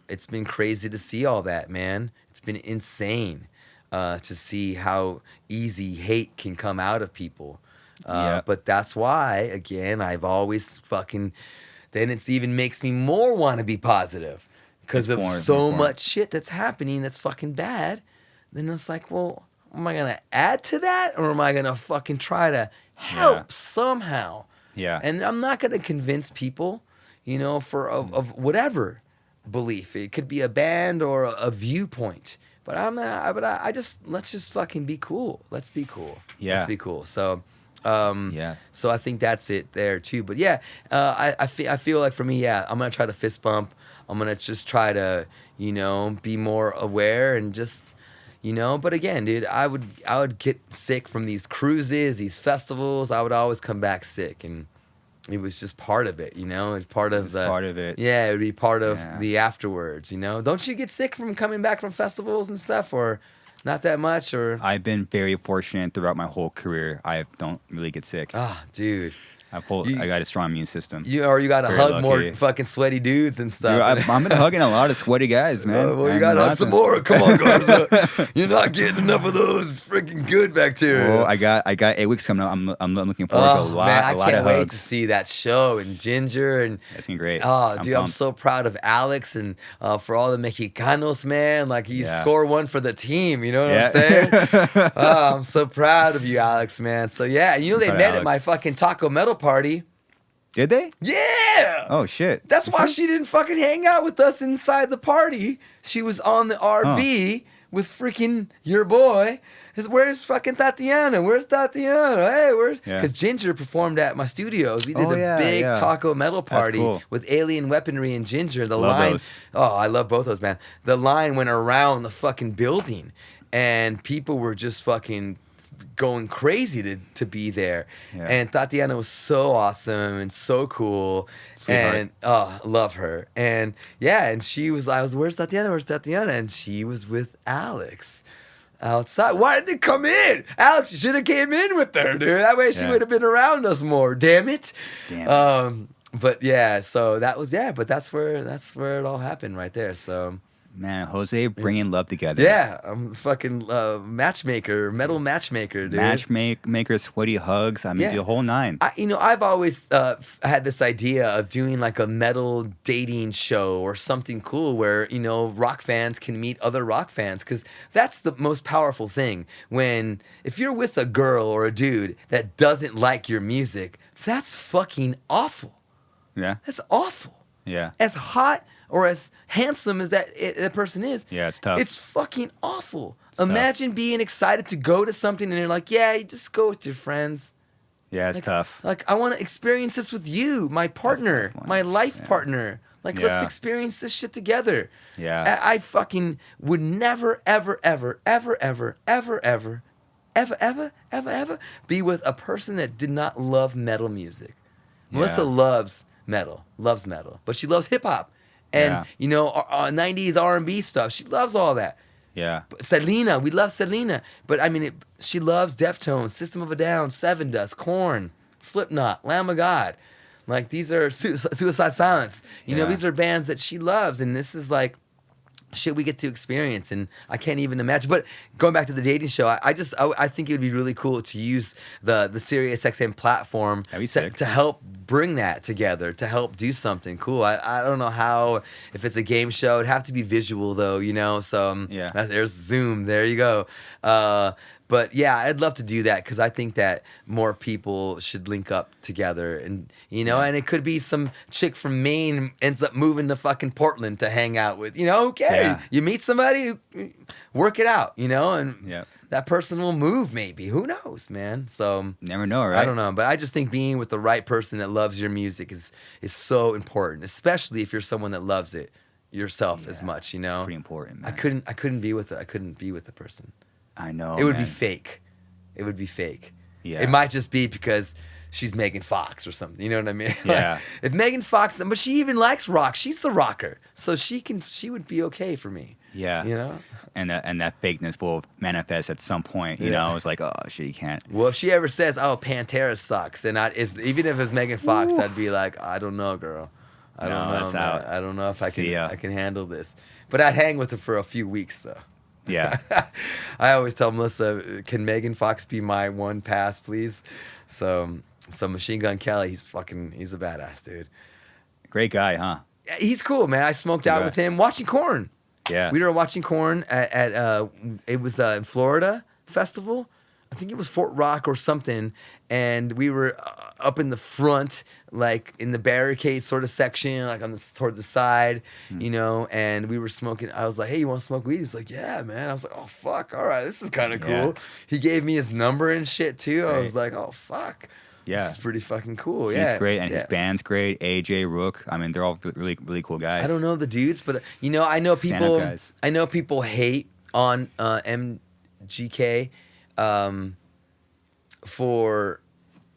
it's been crazy to see all that, man. It's been insane to see how easy hate can come out of people. But that's why, again, I've always then it even makes me more want to be positive because of so much shit that's happening that's fucking bad. Then it's like, well, am I gonna add to that, or am I gonna fucking try to help somehow? Yeah. And I'm not gonna convince people, of whatever belief. It could be a band or a viewpoint. But I just let's just fucking be cool. Let's be cool. Yeah. Let's be cool. So. So I think that's it there too. But yeah, I feel like for me, I'm gonna try to fist bump. I'm gonna just try to, be more aware and just, But again, dude, I would get sick from these cruises, these festivals. I would always come back sick, and it was just part of it. It's part of part of it. Yeah, it would be part of the afterwards. Don't you get sick from coming back from festivals and stuff, or? Not that much, or I've been very fortunate throughout my whole career. I don't really get sick. Ah, dude. I got a strong immune system. You got to Very hug lucky. more fucking sweaty dudes and stuff. Dude, I've been hugging a lot of sweaty guys, man. Well, you got to hug some more. Come on, Garza. You're not getting enough of those freaking good bacteria. Well, I got 8 weeks coming up. I'm looking forward to a lot. Man, I a lot can't of wait hugs. to see that show and Ginger and. That's been great. Oh, dude, I'm pumped. so proud of Alex and for all the Mexicanos, man. Like, you score one for the team. You know what I'm saying? I'm so proud of you, Alex, man. So, yeah, they met at my fucking Taco Metal party. Did they? Yeah. Oh shit. That's why she didn't fucking hang out with us inside the party. She was on the RV with freaking your boy. Where's fucking Tatiana? Where's Tatiana? Hey, where's? Because Ginger performed at my studios. We did a big taco metal party with alien weaponry and Ginger. The line. Those. Oh, I love both those, man. The line went around the fucking building, and people were just fucking going crazy to be there. And Tatiana was so awesome and so cool. Sweetheart. And love her. And and I was, where's Tatiana? And she was with Alex outside. Why didn't it come in? Alex, you should have came in with her, dude. That way she would have been around us more. Damn it. But so that was but that's where it all happened right there. So Man, Jose bringing love together. yeah, I'm fucking matchmaker, metal matchmaker, dude. Matchmaker, sweaty hugs. I mean, the whole nine. I've always had this idea of doing like a metal dating show or something cool where, rock fans can meet other rock fans, because that's the most powerful thing. If you're with a girl or a dude that doesn't like your music, that's fucking awful. Yeah. That's awful. Yeah. As hot or as handsome as that person is. Yeah, it's tough. It's fucking awful. Imagine being excited to go to something and you're like, you just go with your friends. Yeah, it's tough. Like, I want to experience this with you, my partner, my life partner. Like, let's experience this shit together. Yeah. I fucking would never, ever, ever, ever, ever, ever, ever, ever, ever, ever, ever be with a person that did not love metal music. Melissa loves metal, but she loves hip hop. And, 90s R&B stuff. She loves all that. Yeah. But Selena, we love Selena. But, I mean, she loves Deftones, System of a Down, Seven Dust, Korn, Slipknot, Lamb of God. Like, these are Suicide Silence. These are bands that she loves. And this is like shit we get to experience, and I can't even imagine. But going back to the dating show, I think it would be really cool to use the SiriusXM platform to help bring that together, to help do something cool. I don't know how, if it's a game show, it'd have to be visual though, so there's Zoom, there you go. But yeah, I'd love to do that, because I think that more people should link up together, and and it could be some chick from Maine ends up moving to fucking Portland to hang out with. You meet somebody, work it out, and that person will move maybe. Who knows, man? So never know, right? I don't know, but I just think being with the right person that loves your music is so important, especially if you're someone that loves it yourself as much. Pretty important, man. I couldn't be with the person. I know. It would be fake. It would be fake. Yeah. It might just be because she's Megan Fox or something. You know what I mean? Yeah. If Megan Fox, but she even likes rock. She's the rocker, so she would be okay for me. Yeah. And that fakeness will manifest at some point. It's like, oh shit, you can't. Well, if she ever says, "Oh, Pantera sucks," then even if it's Megan Fox, I'd be like, I don't know, girl. I don't know. Man. I don't know if I can handle this. But I'd hang with her for a few weeks though. Yeah. I always tell Melissa, can Megan Fox be my one pass, please? So Machine Gun Kelly, he's a badass, dude. Great guy, huh? He's cool, man. I smoked out with him watching Korn. Yeah. We were watching Korn at it was in Florida, festival. I think it was Fort Rock or something, and we were up in the front, like in the barricade sort of section, like toward the side, you know, and we were smoking. I was like, "Hey, you want to smoke weed?" He was like, "Yeah, man." I was like, "Oh fuck, all right, this is kind of cool." Yeah. He gave me his number and shit too. I Right. was like, "Oh fuck, Yeah. this is pretty fucking cool." He's Yeah, great, and yeah. his band's great. AJ, Rook. I mean, they're all really, really cool guys. I don't know the dudes, but you know, I know Stand-up people. guys. I know people hate on MGK for,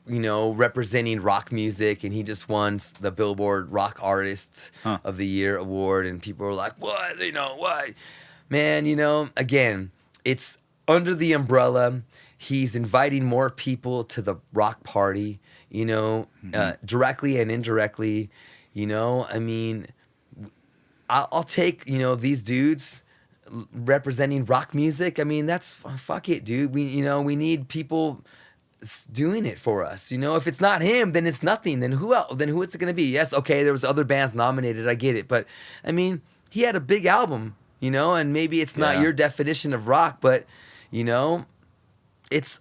you know, representing rock music, and he just won the Billboard Rock Artist of the Year award, and people were like, "What? You know what?" Man, you know, again, it's under the umbrella. He's inviting more people to the rock party, you know, directly and indirectly. You know, I mean, I'll take, you know, these dudes representing rock music. I mean, that's fuck it, dude. We need people doing it for us. You know, if it's not him, then it's nothing. Then who else? Then who is it gonna be? Yes, okay, there was other bands nominated. I get it, but I mean, he had a big album, you know, and maybe it's not your definition of rock, but you know, it's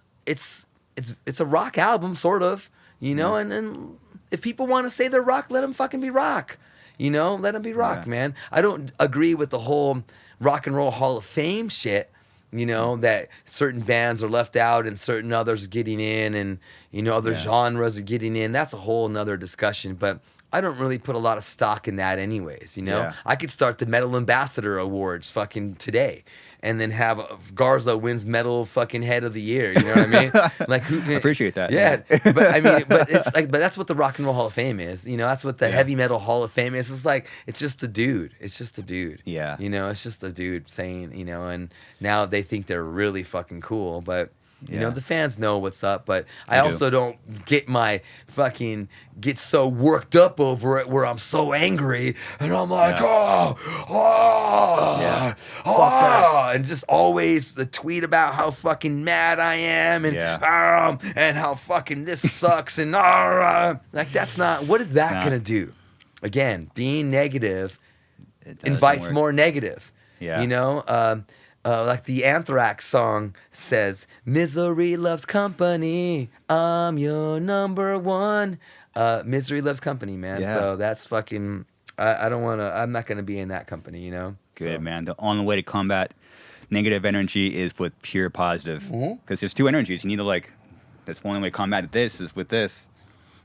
a rock album, sort of, you know, and if people want to say they're rock, let them fucking be rock. You know, let them be rock, man. I don't agree with the whole Rock and Roll Hall of Fame shit. You know, that certain bands are left out and certain others are getting in, and, you know, other genres are getting in. That's a whole nother discussion, but I don't really put a lot of stock in that anyways, you know? Yeah. I could start the Metal Ambassador Awards fucking today and then have Garza wins Metal fucking Head of the Year, you know what I mean? Like, who, I appreciate that. Yeah, but I mean, but it's like, but that's what the Rock and Roll Hall of Fame is, you know? That's what the Heavy Metal Hall of Fame is. It's like, it's just a dude. It's just a dude. Yeah. You know, it's just a dude saying, you know, and now they think they're really fucking cool, but you know, the fans know what's up, but I also don't get so worked up over it where I'm so angry and I'm like, and just always the tweet about how fucking mad I am and how fucking this sucks and like, that's not, what is that gonna do? Again, being negative invites more negative. Yeah. You know, like the Anthrax song says, "Misery loves company. I'm your number one." Misery loves company, man. Yeah. So that's fucking. I don't want to. I'm not gonna be in that company, you know. Good, So. man. The only way to combat negative energy is with pure positive. Because there's two energies. You need to, like, that's the only way to combat this is with this.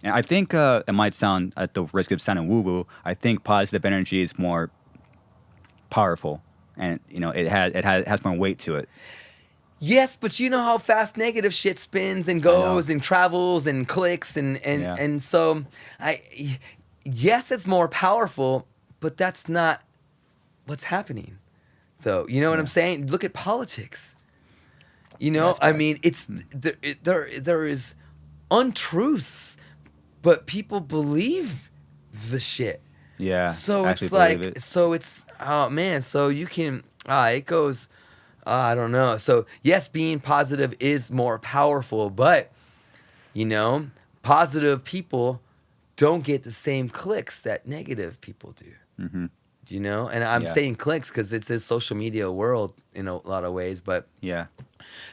And I think it might sound, at the risk of sounding woo-woo, I think positive energy is more powerful. And, you know, it has more weight to it. Yes, but you know how fast negative shit spins and goes and travels and clicks and so yes, it's more powerful, but that's not what's happening, though. You know what I'm saying? Look at politics. You know, I mean, it's there is untruths, but people believe the shit. Yeah. So it's like, so it's, oh man, so you can, it goes, I don't know. So yes, being positive is more powerful, but, you know, positive people don't get the same clicks that negative people do. Mm-hmm. You know, and I'm saying clicks because it's a social media world in a lot of ways, but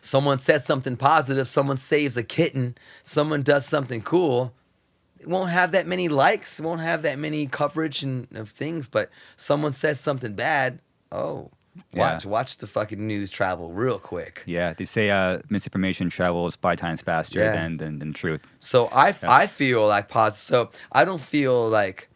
someone says something positive, someone saves a kitten, someone does something cool, it won't have that many likes, won't have that many coverage and of things, but someone says something bad, watch the fucking news travel real quick. Yeah, they say misinformation travels 5 times faster than truth. So I feel like so I don't feel like,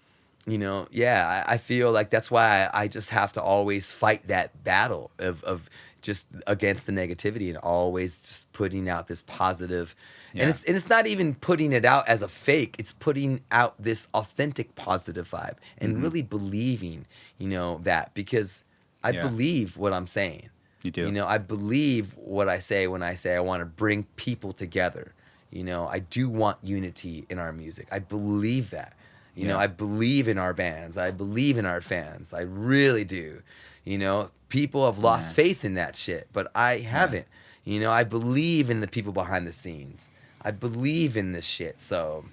you know, I feel like that's why I just have to always fight that battle of just against the negativity and always just putting out this positive. And it's not even putting it out as a fake. It's putting out this authentic positive vibe and really believing, you know, that, because I believe what I'm saying. You do. You know, I believe what I say when I say I want to bring people together. You know, I do want unity in our music. I believe that. You know, I believe in our bands. I believe in our fans. I really do. You know, people have lost faith in that shit, but I haven't. You know, I believe in the people behind the scenes. I believe in this shit, so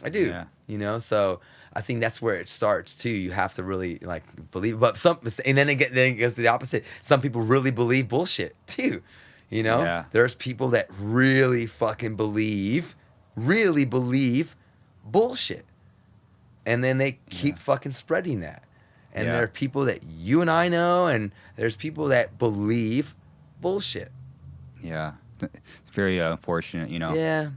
I do. You know, so I think that's where it starts too. You have to really like believe, but and then it goes to the opposite. Some people really believe bullshit too. You know, Yeah. there's people that really fucking believe bullshit. And then they keep fucking spreading that. And there are people that you and I know, and there's people that believe bullshit. Yeah. It's very unfortunate, you know. Yeah.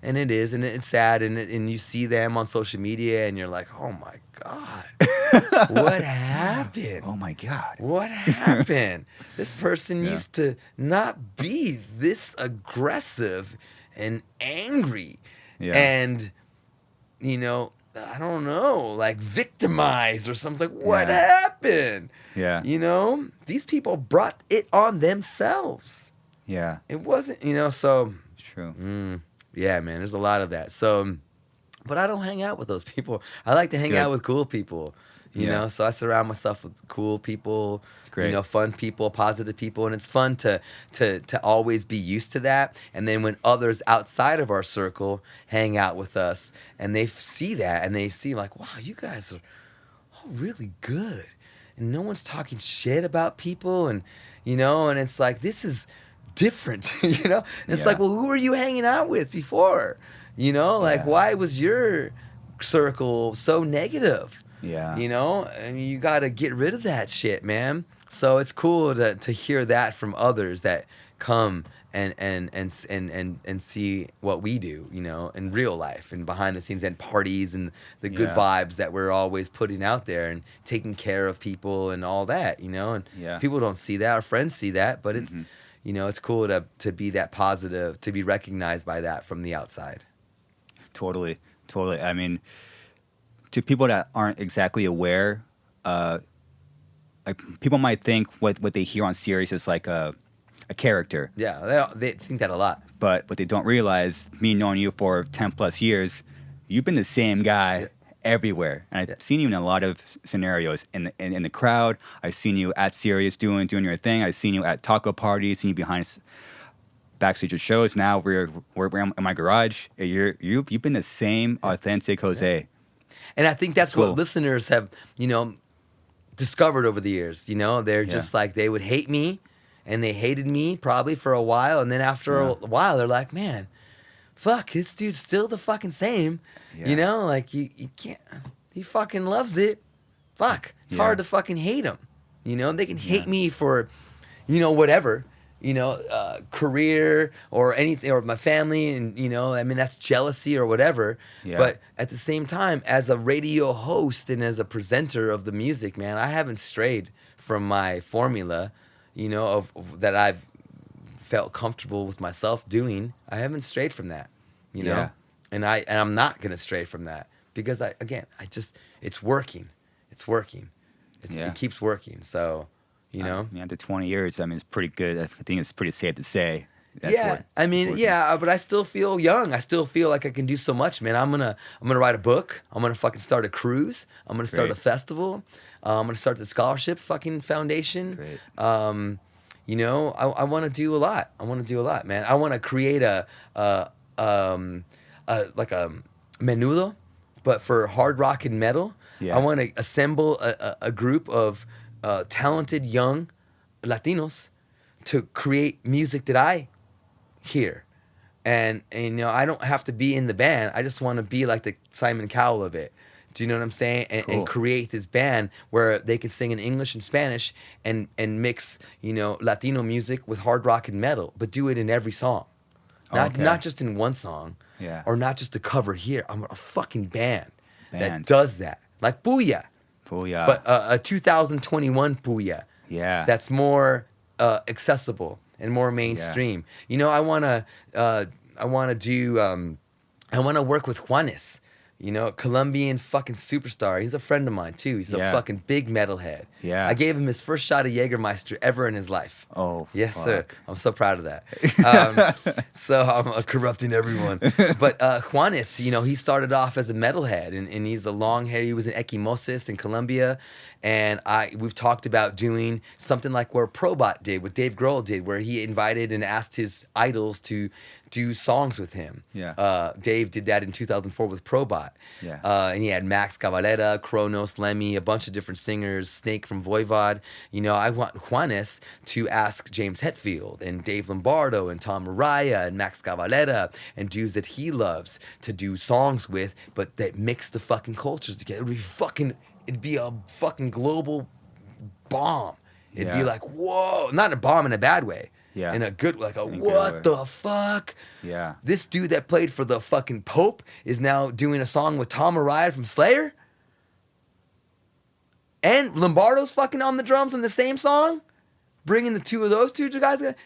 And it is, and it's sad, and you see them on social media, and you're like, oh my God, what happened? Oh my God. What happened? This person used to not be this aggressive and angry, and, you know, I don't know, like victimized or something. Like, what happened? Yeah. You know, these people brought it on themselves. Yeah. It wasn't, you know, so. It's true. Yeah, man, there's a lot of that. So, but I don't hang out with those people. I like to hang out with cool people, you know? So I surround myself with cool people, you know, fun people, positive people. And it's fun to always be used to that. And then when others outside of our circle hang out with us and they see that and they see like, wow, you guys are all really good. And no one's talking shit about people. And, you know, and it's like, this is different, you know? And it's like, well, who were you hanging out with before? You know, like, why was your circle so negative? Yeah. You know, I mean, you got to get rid of that shit, man. So it's cool to hear that from others that come and see what we do, you know, in real life and behind the scenes and parties and the good vibes that we're always putting out there and taking care of people and all that, you know. And people don't see that. Our friends see that, but it's, you know, it's cool to be that positive, to be recognized by that from the outside. Totally. I mean, to people that aren't exactly aware, like people might think what they hear on Sirius is like a character. Yeah, they think that a lot. But what they don't realize, me knowing you for 10 plus years, you've been the same guy everywhere. And I've seen you in a lot of scenarios in the crowd. I've seen you at Sirius doing your thing. I've seen you at taco parties, seen you behind backstage at shows. Now we're in my garage. You've been the same authentic Jose. And I think that's what listeners have, you know, discovered over the years. You know, they're just like, they would hate me, and they hated me probably for a while, and then after a while, they're like, man, fuck, this dude's still the fucking same. You know, like you can't. He fucking loves it. Fuck, it's hard to fucking hate him. You know, they can hate me for, you know, whatever. You know, career or anything, or my family, and, you know, I mean, that's jealousy or whatever. But at the same time, as a radio host and as a presenter of the music, man, I haven't strayed from my formula, you know, of that I've felt comfortable with myself doing. I haven't strayed from that, you know, and I'm not gonna stray from that because it's working. It keeps working. So. You know, after 20 years, I mean, it's pretty good. I think it's pretty safe to say. But I still feel young. I still feel like I can do so much, man. I'm gonna write a book. I'm gonna fucking start a cruise. I'm gonna start a festival. I'm gonna start the scholarship fucking foundation. Great. You know, I want to do a lot. Man. I want to create a menudo, but for hard rock and metal. Yeah. I want to assemble a group of talented young Latinos to create music that I hear. And you know, I don't have to be in the band. I just want to be like the Simon Cowell of it. Do you know what I'm saying? And create this band where they can sing in English and Spanish and mix, you know, Latino music with hard rock and metal, but do it in every song. Not just in one song. Yeah. Or not just a cover here. I'm a fucking band that does that. Like Booyah. But a 2021 Puya. Yeah. That's more accessible and more mainstream. You know, I want to work with Juanes. You know, Colombian fucking superstar. He's a friend of mine too. He's a fucking big metalhead. Yeah. I gave him his first shot of Jägermeister ever in his life. Oh, yes, fuck. sir. I'm so proud of that. So I'm corrupting everyone. But Juanes, you know, he started off as a metalhead, and he's a long hair. He was in Equimosis in Colombia, and we've talked about doing something like where Probot did, what Dave Grohl did, where he invited and asked his idols to do songs with him. Yeah. Dave did that in 2004 with Probot. Yeah. And he had Max Cavalera, Kronos, Lemmy, a bunch of different singers, Snake from Voivod. You know, I want Juanes to ask James Hetfield and Dave Lombardo and Tom Araya and Max Cavalera and dudes that he loves to do songs with, but that mix the fucking cultures together. It'd be a fucking global bomb. It'd be like, whoa, not a bomb in a bad way. Yeah. In a good, like a In a good what way. the fuck? Yeah. This dude that played for the fucking Pope is now doing a song with Tom Araya from Slayer? And Lombardo's fucking on the drums on the same song? Bringing the two of those two guys together?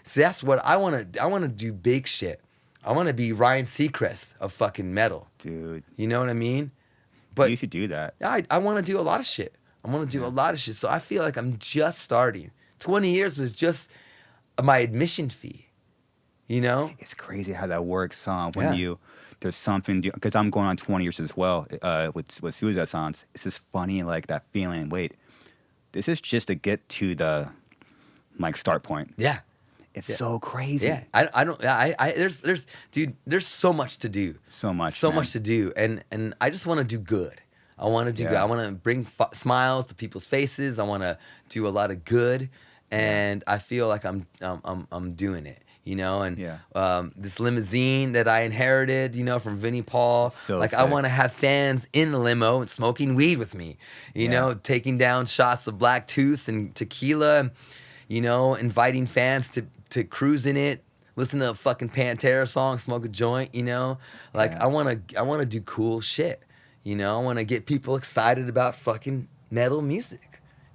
See, that's what I want to. I want to do big shit. I want to be Ryan Seacrest of fucking metal. Dude. You know what I mean? But You should do that. I want to do a lot of shit. I want to do a lot of shit. So I feel like I'm just starting. 20 years was just my admission fee. You know? It's crazy how that works, when Yeah. there's something, because I'm going on 20 years as well with Suicide Songs. It's just funny, like that feeling, wait, this is just to get to the, like, start point. Yeah. It's so crazy. Yeah. There's so much to do. So much, So man. much to do. And I just want to do good. I want to do good. I want to bring smiles to people's faces. I want to do a lot of good. And I feel like I'm doing it, you know, and this limousine that I inherited, you know, from Vinnie Paul, So like I sick. want to have fans in the limo and smoking weed with me, you know, taking down shots of Black Tooth and tequila, you know, inviting fans to cruise in it, listen to a fucking Pantera song, smoke a joint, you know, like I want to do cool shit, you know, I want to get people excited about fucking metal music.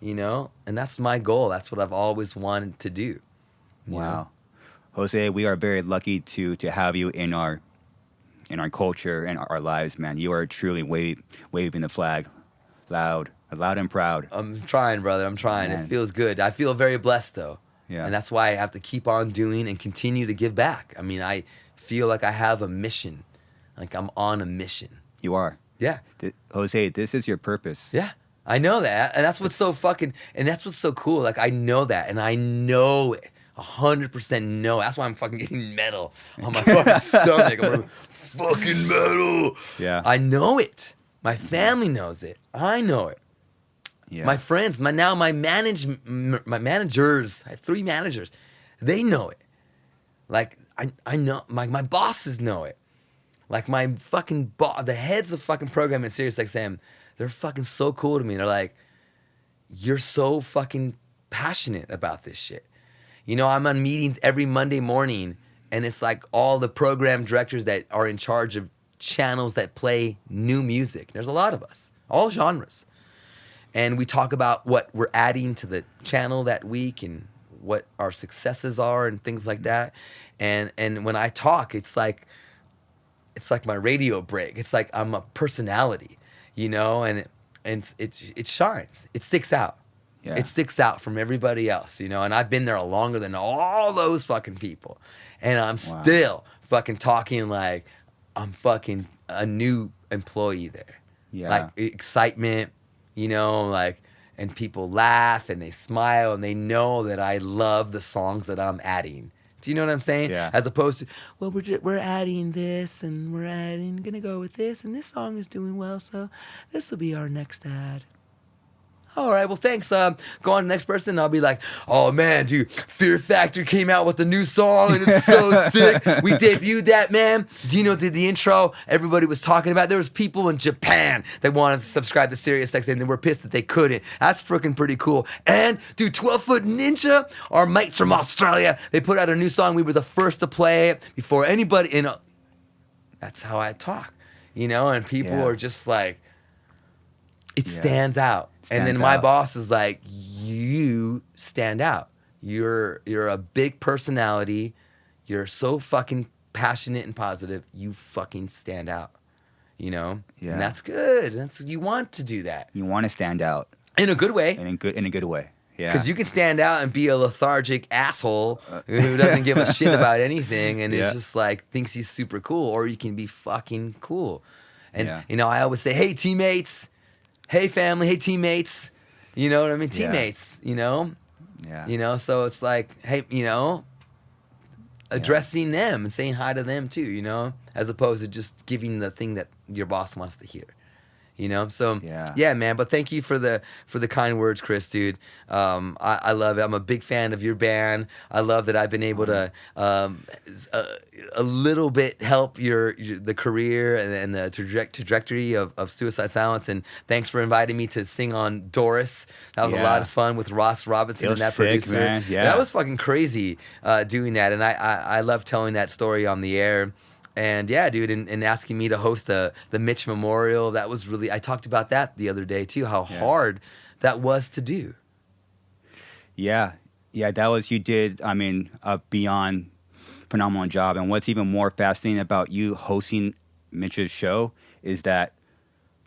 You know, and that's my goal. That's what I've always wanted to do. you Wow. know? Jose, we are very lucky to have you in our culture and our lives, man. You are truly waving the flag loud and proud. I'm trying, brother. I'm trying. Man. It feels good. I feel very blessed, though. Yeah. And that's why I have to keep on doing and continue to give back. I mean, I feel like I have a mission. Like I'm on a mission. You are. Yeah. Jose, this is your purpose. Yeah. I know that. And that's what's so fucking, and that's what's so cool. Like, I know that. And I know it. 100% know. That's why I'm fucking getting metal on my fucking stomach. I'm like, fucking metal. Yeah. I know it. My family knows it. I know it. Yeah. My friends, my managers, I have 3 managers. They know it. Like, I know, my bosses know it. Like, my fucking the heads of fucking program at SiriusXM, they're fucking so cool to me. They're like, you're so fucking passionate about this shit. You know, I'm on meetings every Monday morning, and it's like all the program directors that are in charge of channels that play new music. There's a lot of us, all genres. And we talk about what we're adding to the channel that week and what our successes are and things like that. And when I talk, it's like my radio break. It's like I'm a personality, you know, and it shines. It sticks out. Yeah. It sticks out from everybody else, you know, and I've been there longer than all those fucking people. And I'm still fucking talking like I'm fucking a new employee there. Yeah. Like excitement, you know, like, and people laugh and they smile and they know that I love the songs that I'm adding. Do you know what I'm saying? Yeah. As opposed to, well, we're adding this and gonna go with this and this song is doing well, so this will be our next ad. All right, well, thanks. Go on to the next person, and I'll be like, oh, man, dude, Fear Factor came out with a new song, and it's so sick. We debuted that, man. Dino did the intro. Everybody was talking about it. There was people in Japan that wanted to subscribe to SiriusXM, and they were pissed that they couldn't. That's freaking pretty cool. And, dude, 12 Foot Ninja, our mates from Australia, they put out a new song. We were the first to play it before anybody. You know, that's how I talk, you know, and people are just like, it stands out. And then my boss is like, you stand out. You're a big personality. You're so fucking passionate and positive. You fucking stand out. You know? Yeah. And that's good. You want to do that. You want to stand out. In a good way. And in a good way. Yeah. Because you can stand out and be a lethargic asshole who doesn't give a shit about anything and is just like, thinks he's super cool. Or you can be fucking cool. And, you know, I always say, hey, teammates. Hey, family. Hey, teammates. You know what I mean? Teammates, you know? Yeah. You know, so it's like, hey, you know, addressing them and saying hi to them too, as opposed to just giving the thing that your boss wants to hear. So yeah, man. But thank you for the kind words, Chris, dude. I love it. I'm a big fan of your band. I love that I've been able to a little bit help the career and the trajectory of Suicide Silence. And thanks for inviting me to sing on Doris. That was a lot of fun with Ross Robinson and that sick, producer. Man. Yeah. That was fucking crazy doing that. And I love telling that story on the air. And yeah, dude, and asking me to host the Mitch Memorial, that was really, I talked about that the other day too, how hard that was to do. Yeah, that was, you did, I mean, a beyond phenomenal job. And what's even more fascinating about you hosting Mitch's show is that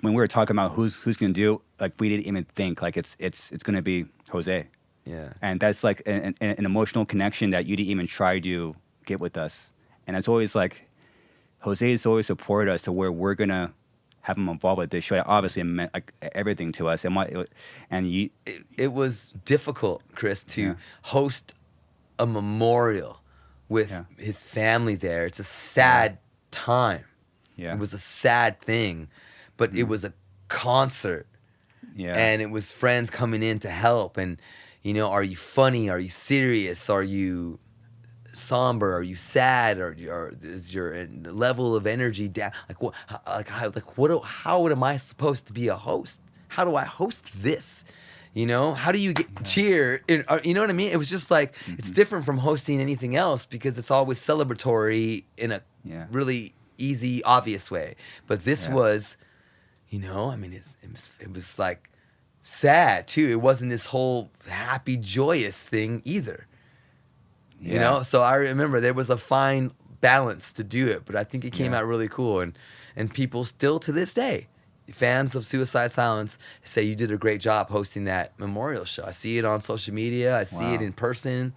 when we were talking about who's going to do, like, we didn't even think, like, it's going to be Jose. Yeah. And that's like an emotional connection that you didn't even try to get with us. And it's always like, Jose has always supported us to where we're going to have him involved with this show. Obviously, it meant like everything to us. It was difficult, Chris, to host a memorial with his family there. It's a sad time. Yeah. It was a sad thing, but it was a concert. Yeah. And it was friends coming in to help. And, are you funny? Are you serious? Are you somber? Are you sad? Or is your level of energy down? How am I supposed to be a host? How do I host this? How do you get cheer? You know what I mean? It was just like, it's different from hosting anything else because it's always celebratory in a really easy, obvious way. But this was, I mean, it was like sad too. It wasn't this whole happy, joyous thing either. So I remember there was a fine balance to do it, but I think it came out really cool. And people still to this day, fans of Suicide Silence, say you did a great job hosting that memorial show. I see it on social media. I see it in person.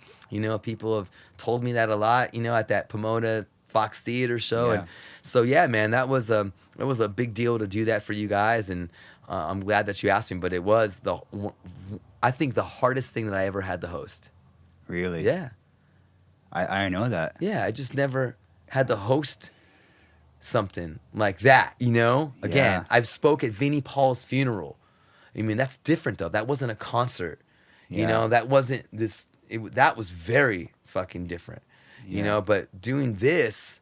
People have told me that a lot, at that Pomona Fox Theater show. And so, man, it was a big deal to do that for you guys. And I'm glad that you asked me, but it was I think the hardest thing that I ever had to host. Really? Yeah. I know that. Yeah, I just never had to host something like that, Again, I've spoke at Vinnie Paul's funeral. I mean, that's different, though. That wasn't a concert. That wasn't this. That was very fucking different, But doing this,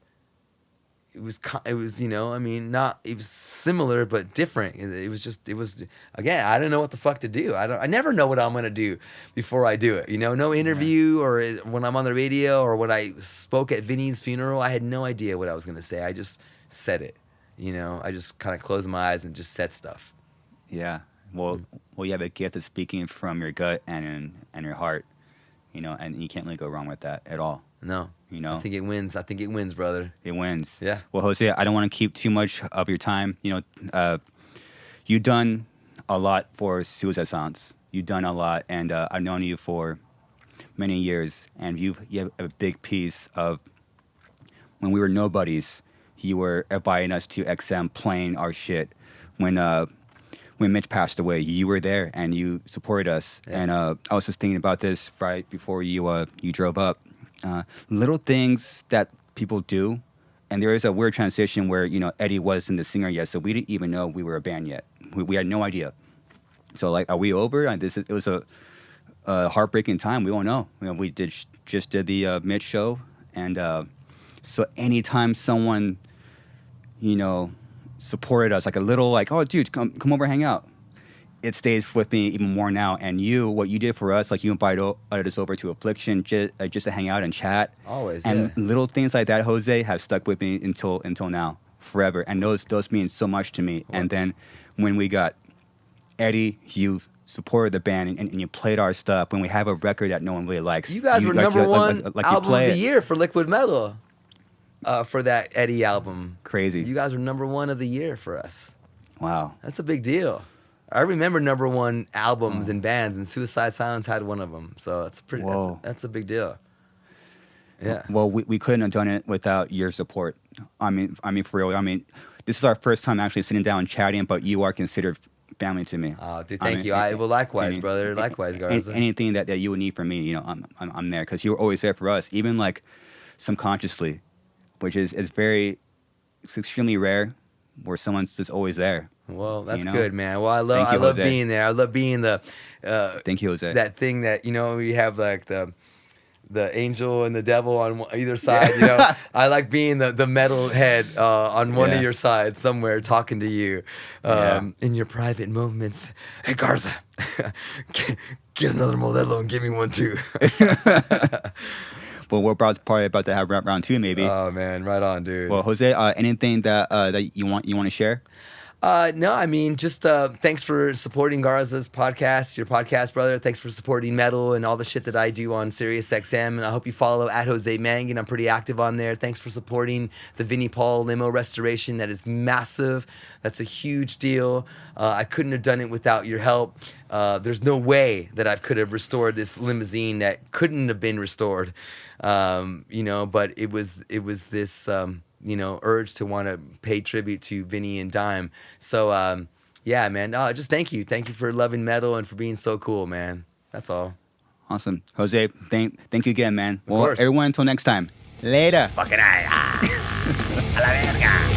it was, I mean, not, it was similar but different. It was again, I didn't know what the fuck to do. I never know what I'm gonna do before I do it. No interview or when I'm on the radio or when I spoke at Vinny's funeral, I had no idea what I was gonna say. I just said it. I just kind of closed my eyes and just said stuff. Yeah. Well, you have a gift of speaking from your gut and your heart. And you can't really go wrong with that at all. No. I think it wins. I think it wins, brother. It wins. Yeah. Well, Jose, I don't want to keep too much of your time. You've done a lot for Suicide Silence. You've done a lot, and I've known you for many years, and you have a big piece of when we were nobodies. You were inviting us to XM, playing our shit. When Mitch passed away, you were there and you supported us. Yeah. And I was just thinking about this right before you drove up. Little things that people do, and there is a weird transition where Eddie wasn't the singer yet, so we didn't even know we were a band yet. We had no idea. So like, are we over? It was a heartbreaking time. We don't know. We just did the Mitch show, and so anytime someone supported us, like a little, like, oh dude, come over, hang out, it stays with me even more now. And what you did for us, like you invited us over to Affliction just to hang out and chat. Always, and little things like that, Jose, have stuck with me until now, forever. And those mean so much to me. And then when we got Eddie, you supported the band and you played our stuff. When we have a record that no one really likes, you guys were number one album of the year for Liquid Metal. For that Eddie album. Crazy. You guys were number one of the year for us. Wow. That's a big deal. I remember number one albums and bands, and Suicide Silence had one of them. So that's a big deal. Yeah. Well, we couldn't have done it without your support. I mean, for real. I mean, this is our first time actually sitting down and chatting, but you are considered family to me. Oh, dude, thank you. Well, likewise, brother. Likewise, Garza. Anything that you would need from me, I'm there, because you were always there for us. Even like subconsciously, which is very, it's extremely rare where someone's just always there. Well, that's you know? good, man. Well, Thank you, I love Jose. being there. I love being the Thank you, Jose. that thing that, you know, you have like the angel and the devil on either side. You know, I like being the metal head on one of your sides somewhere talking to you in your private moments. Hey, Garza, get another Modelo and give me one too. Well, we're probably about to have round 2, maybe. Oh man, right on, dude. Well, Jose, anything that you want to share? No, I mean, just thanks for supporting Garza's podcast, your podcast, brother. Thanks for supporting metal and all the shit that I do on SiriusXM. And I hope you follow at Jose Mangin. I'm pretty active on there. Thanks for supporting the Vinnie Paul limo restoration. That is massive. That's a huge deal. I couldn't have done it without your help. There's no way that I could have restored this limousine that couldn't have been restored. You know, but it was this... you know, urge to want to pay tribute to Vinny and Dime. So, yeah, man, just thank you. Thank you for loving metal and for being so cool, man. That's all. Awesome. Jose, thank you again, man. Of course. Everyone, until next time. Later. Fucking A la verga.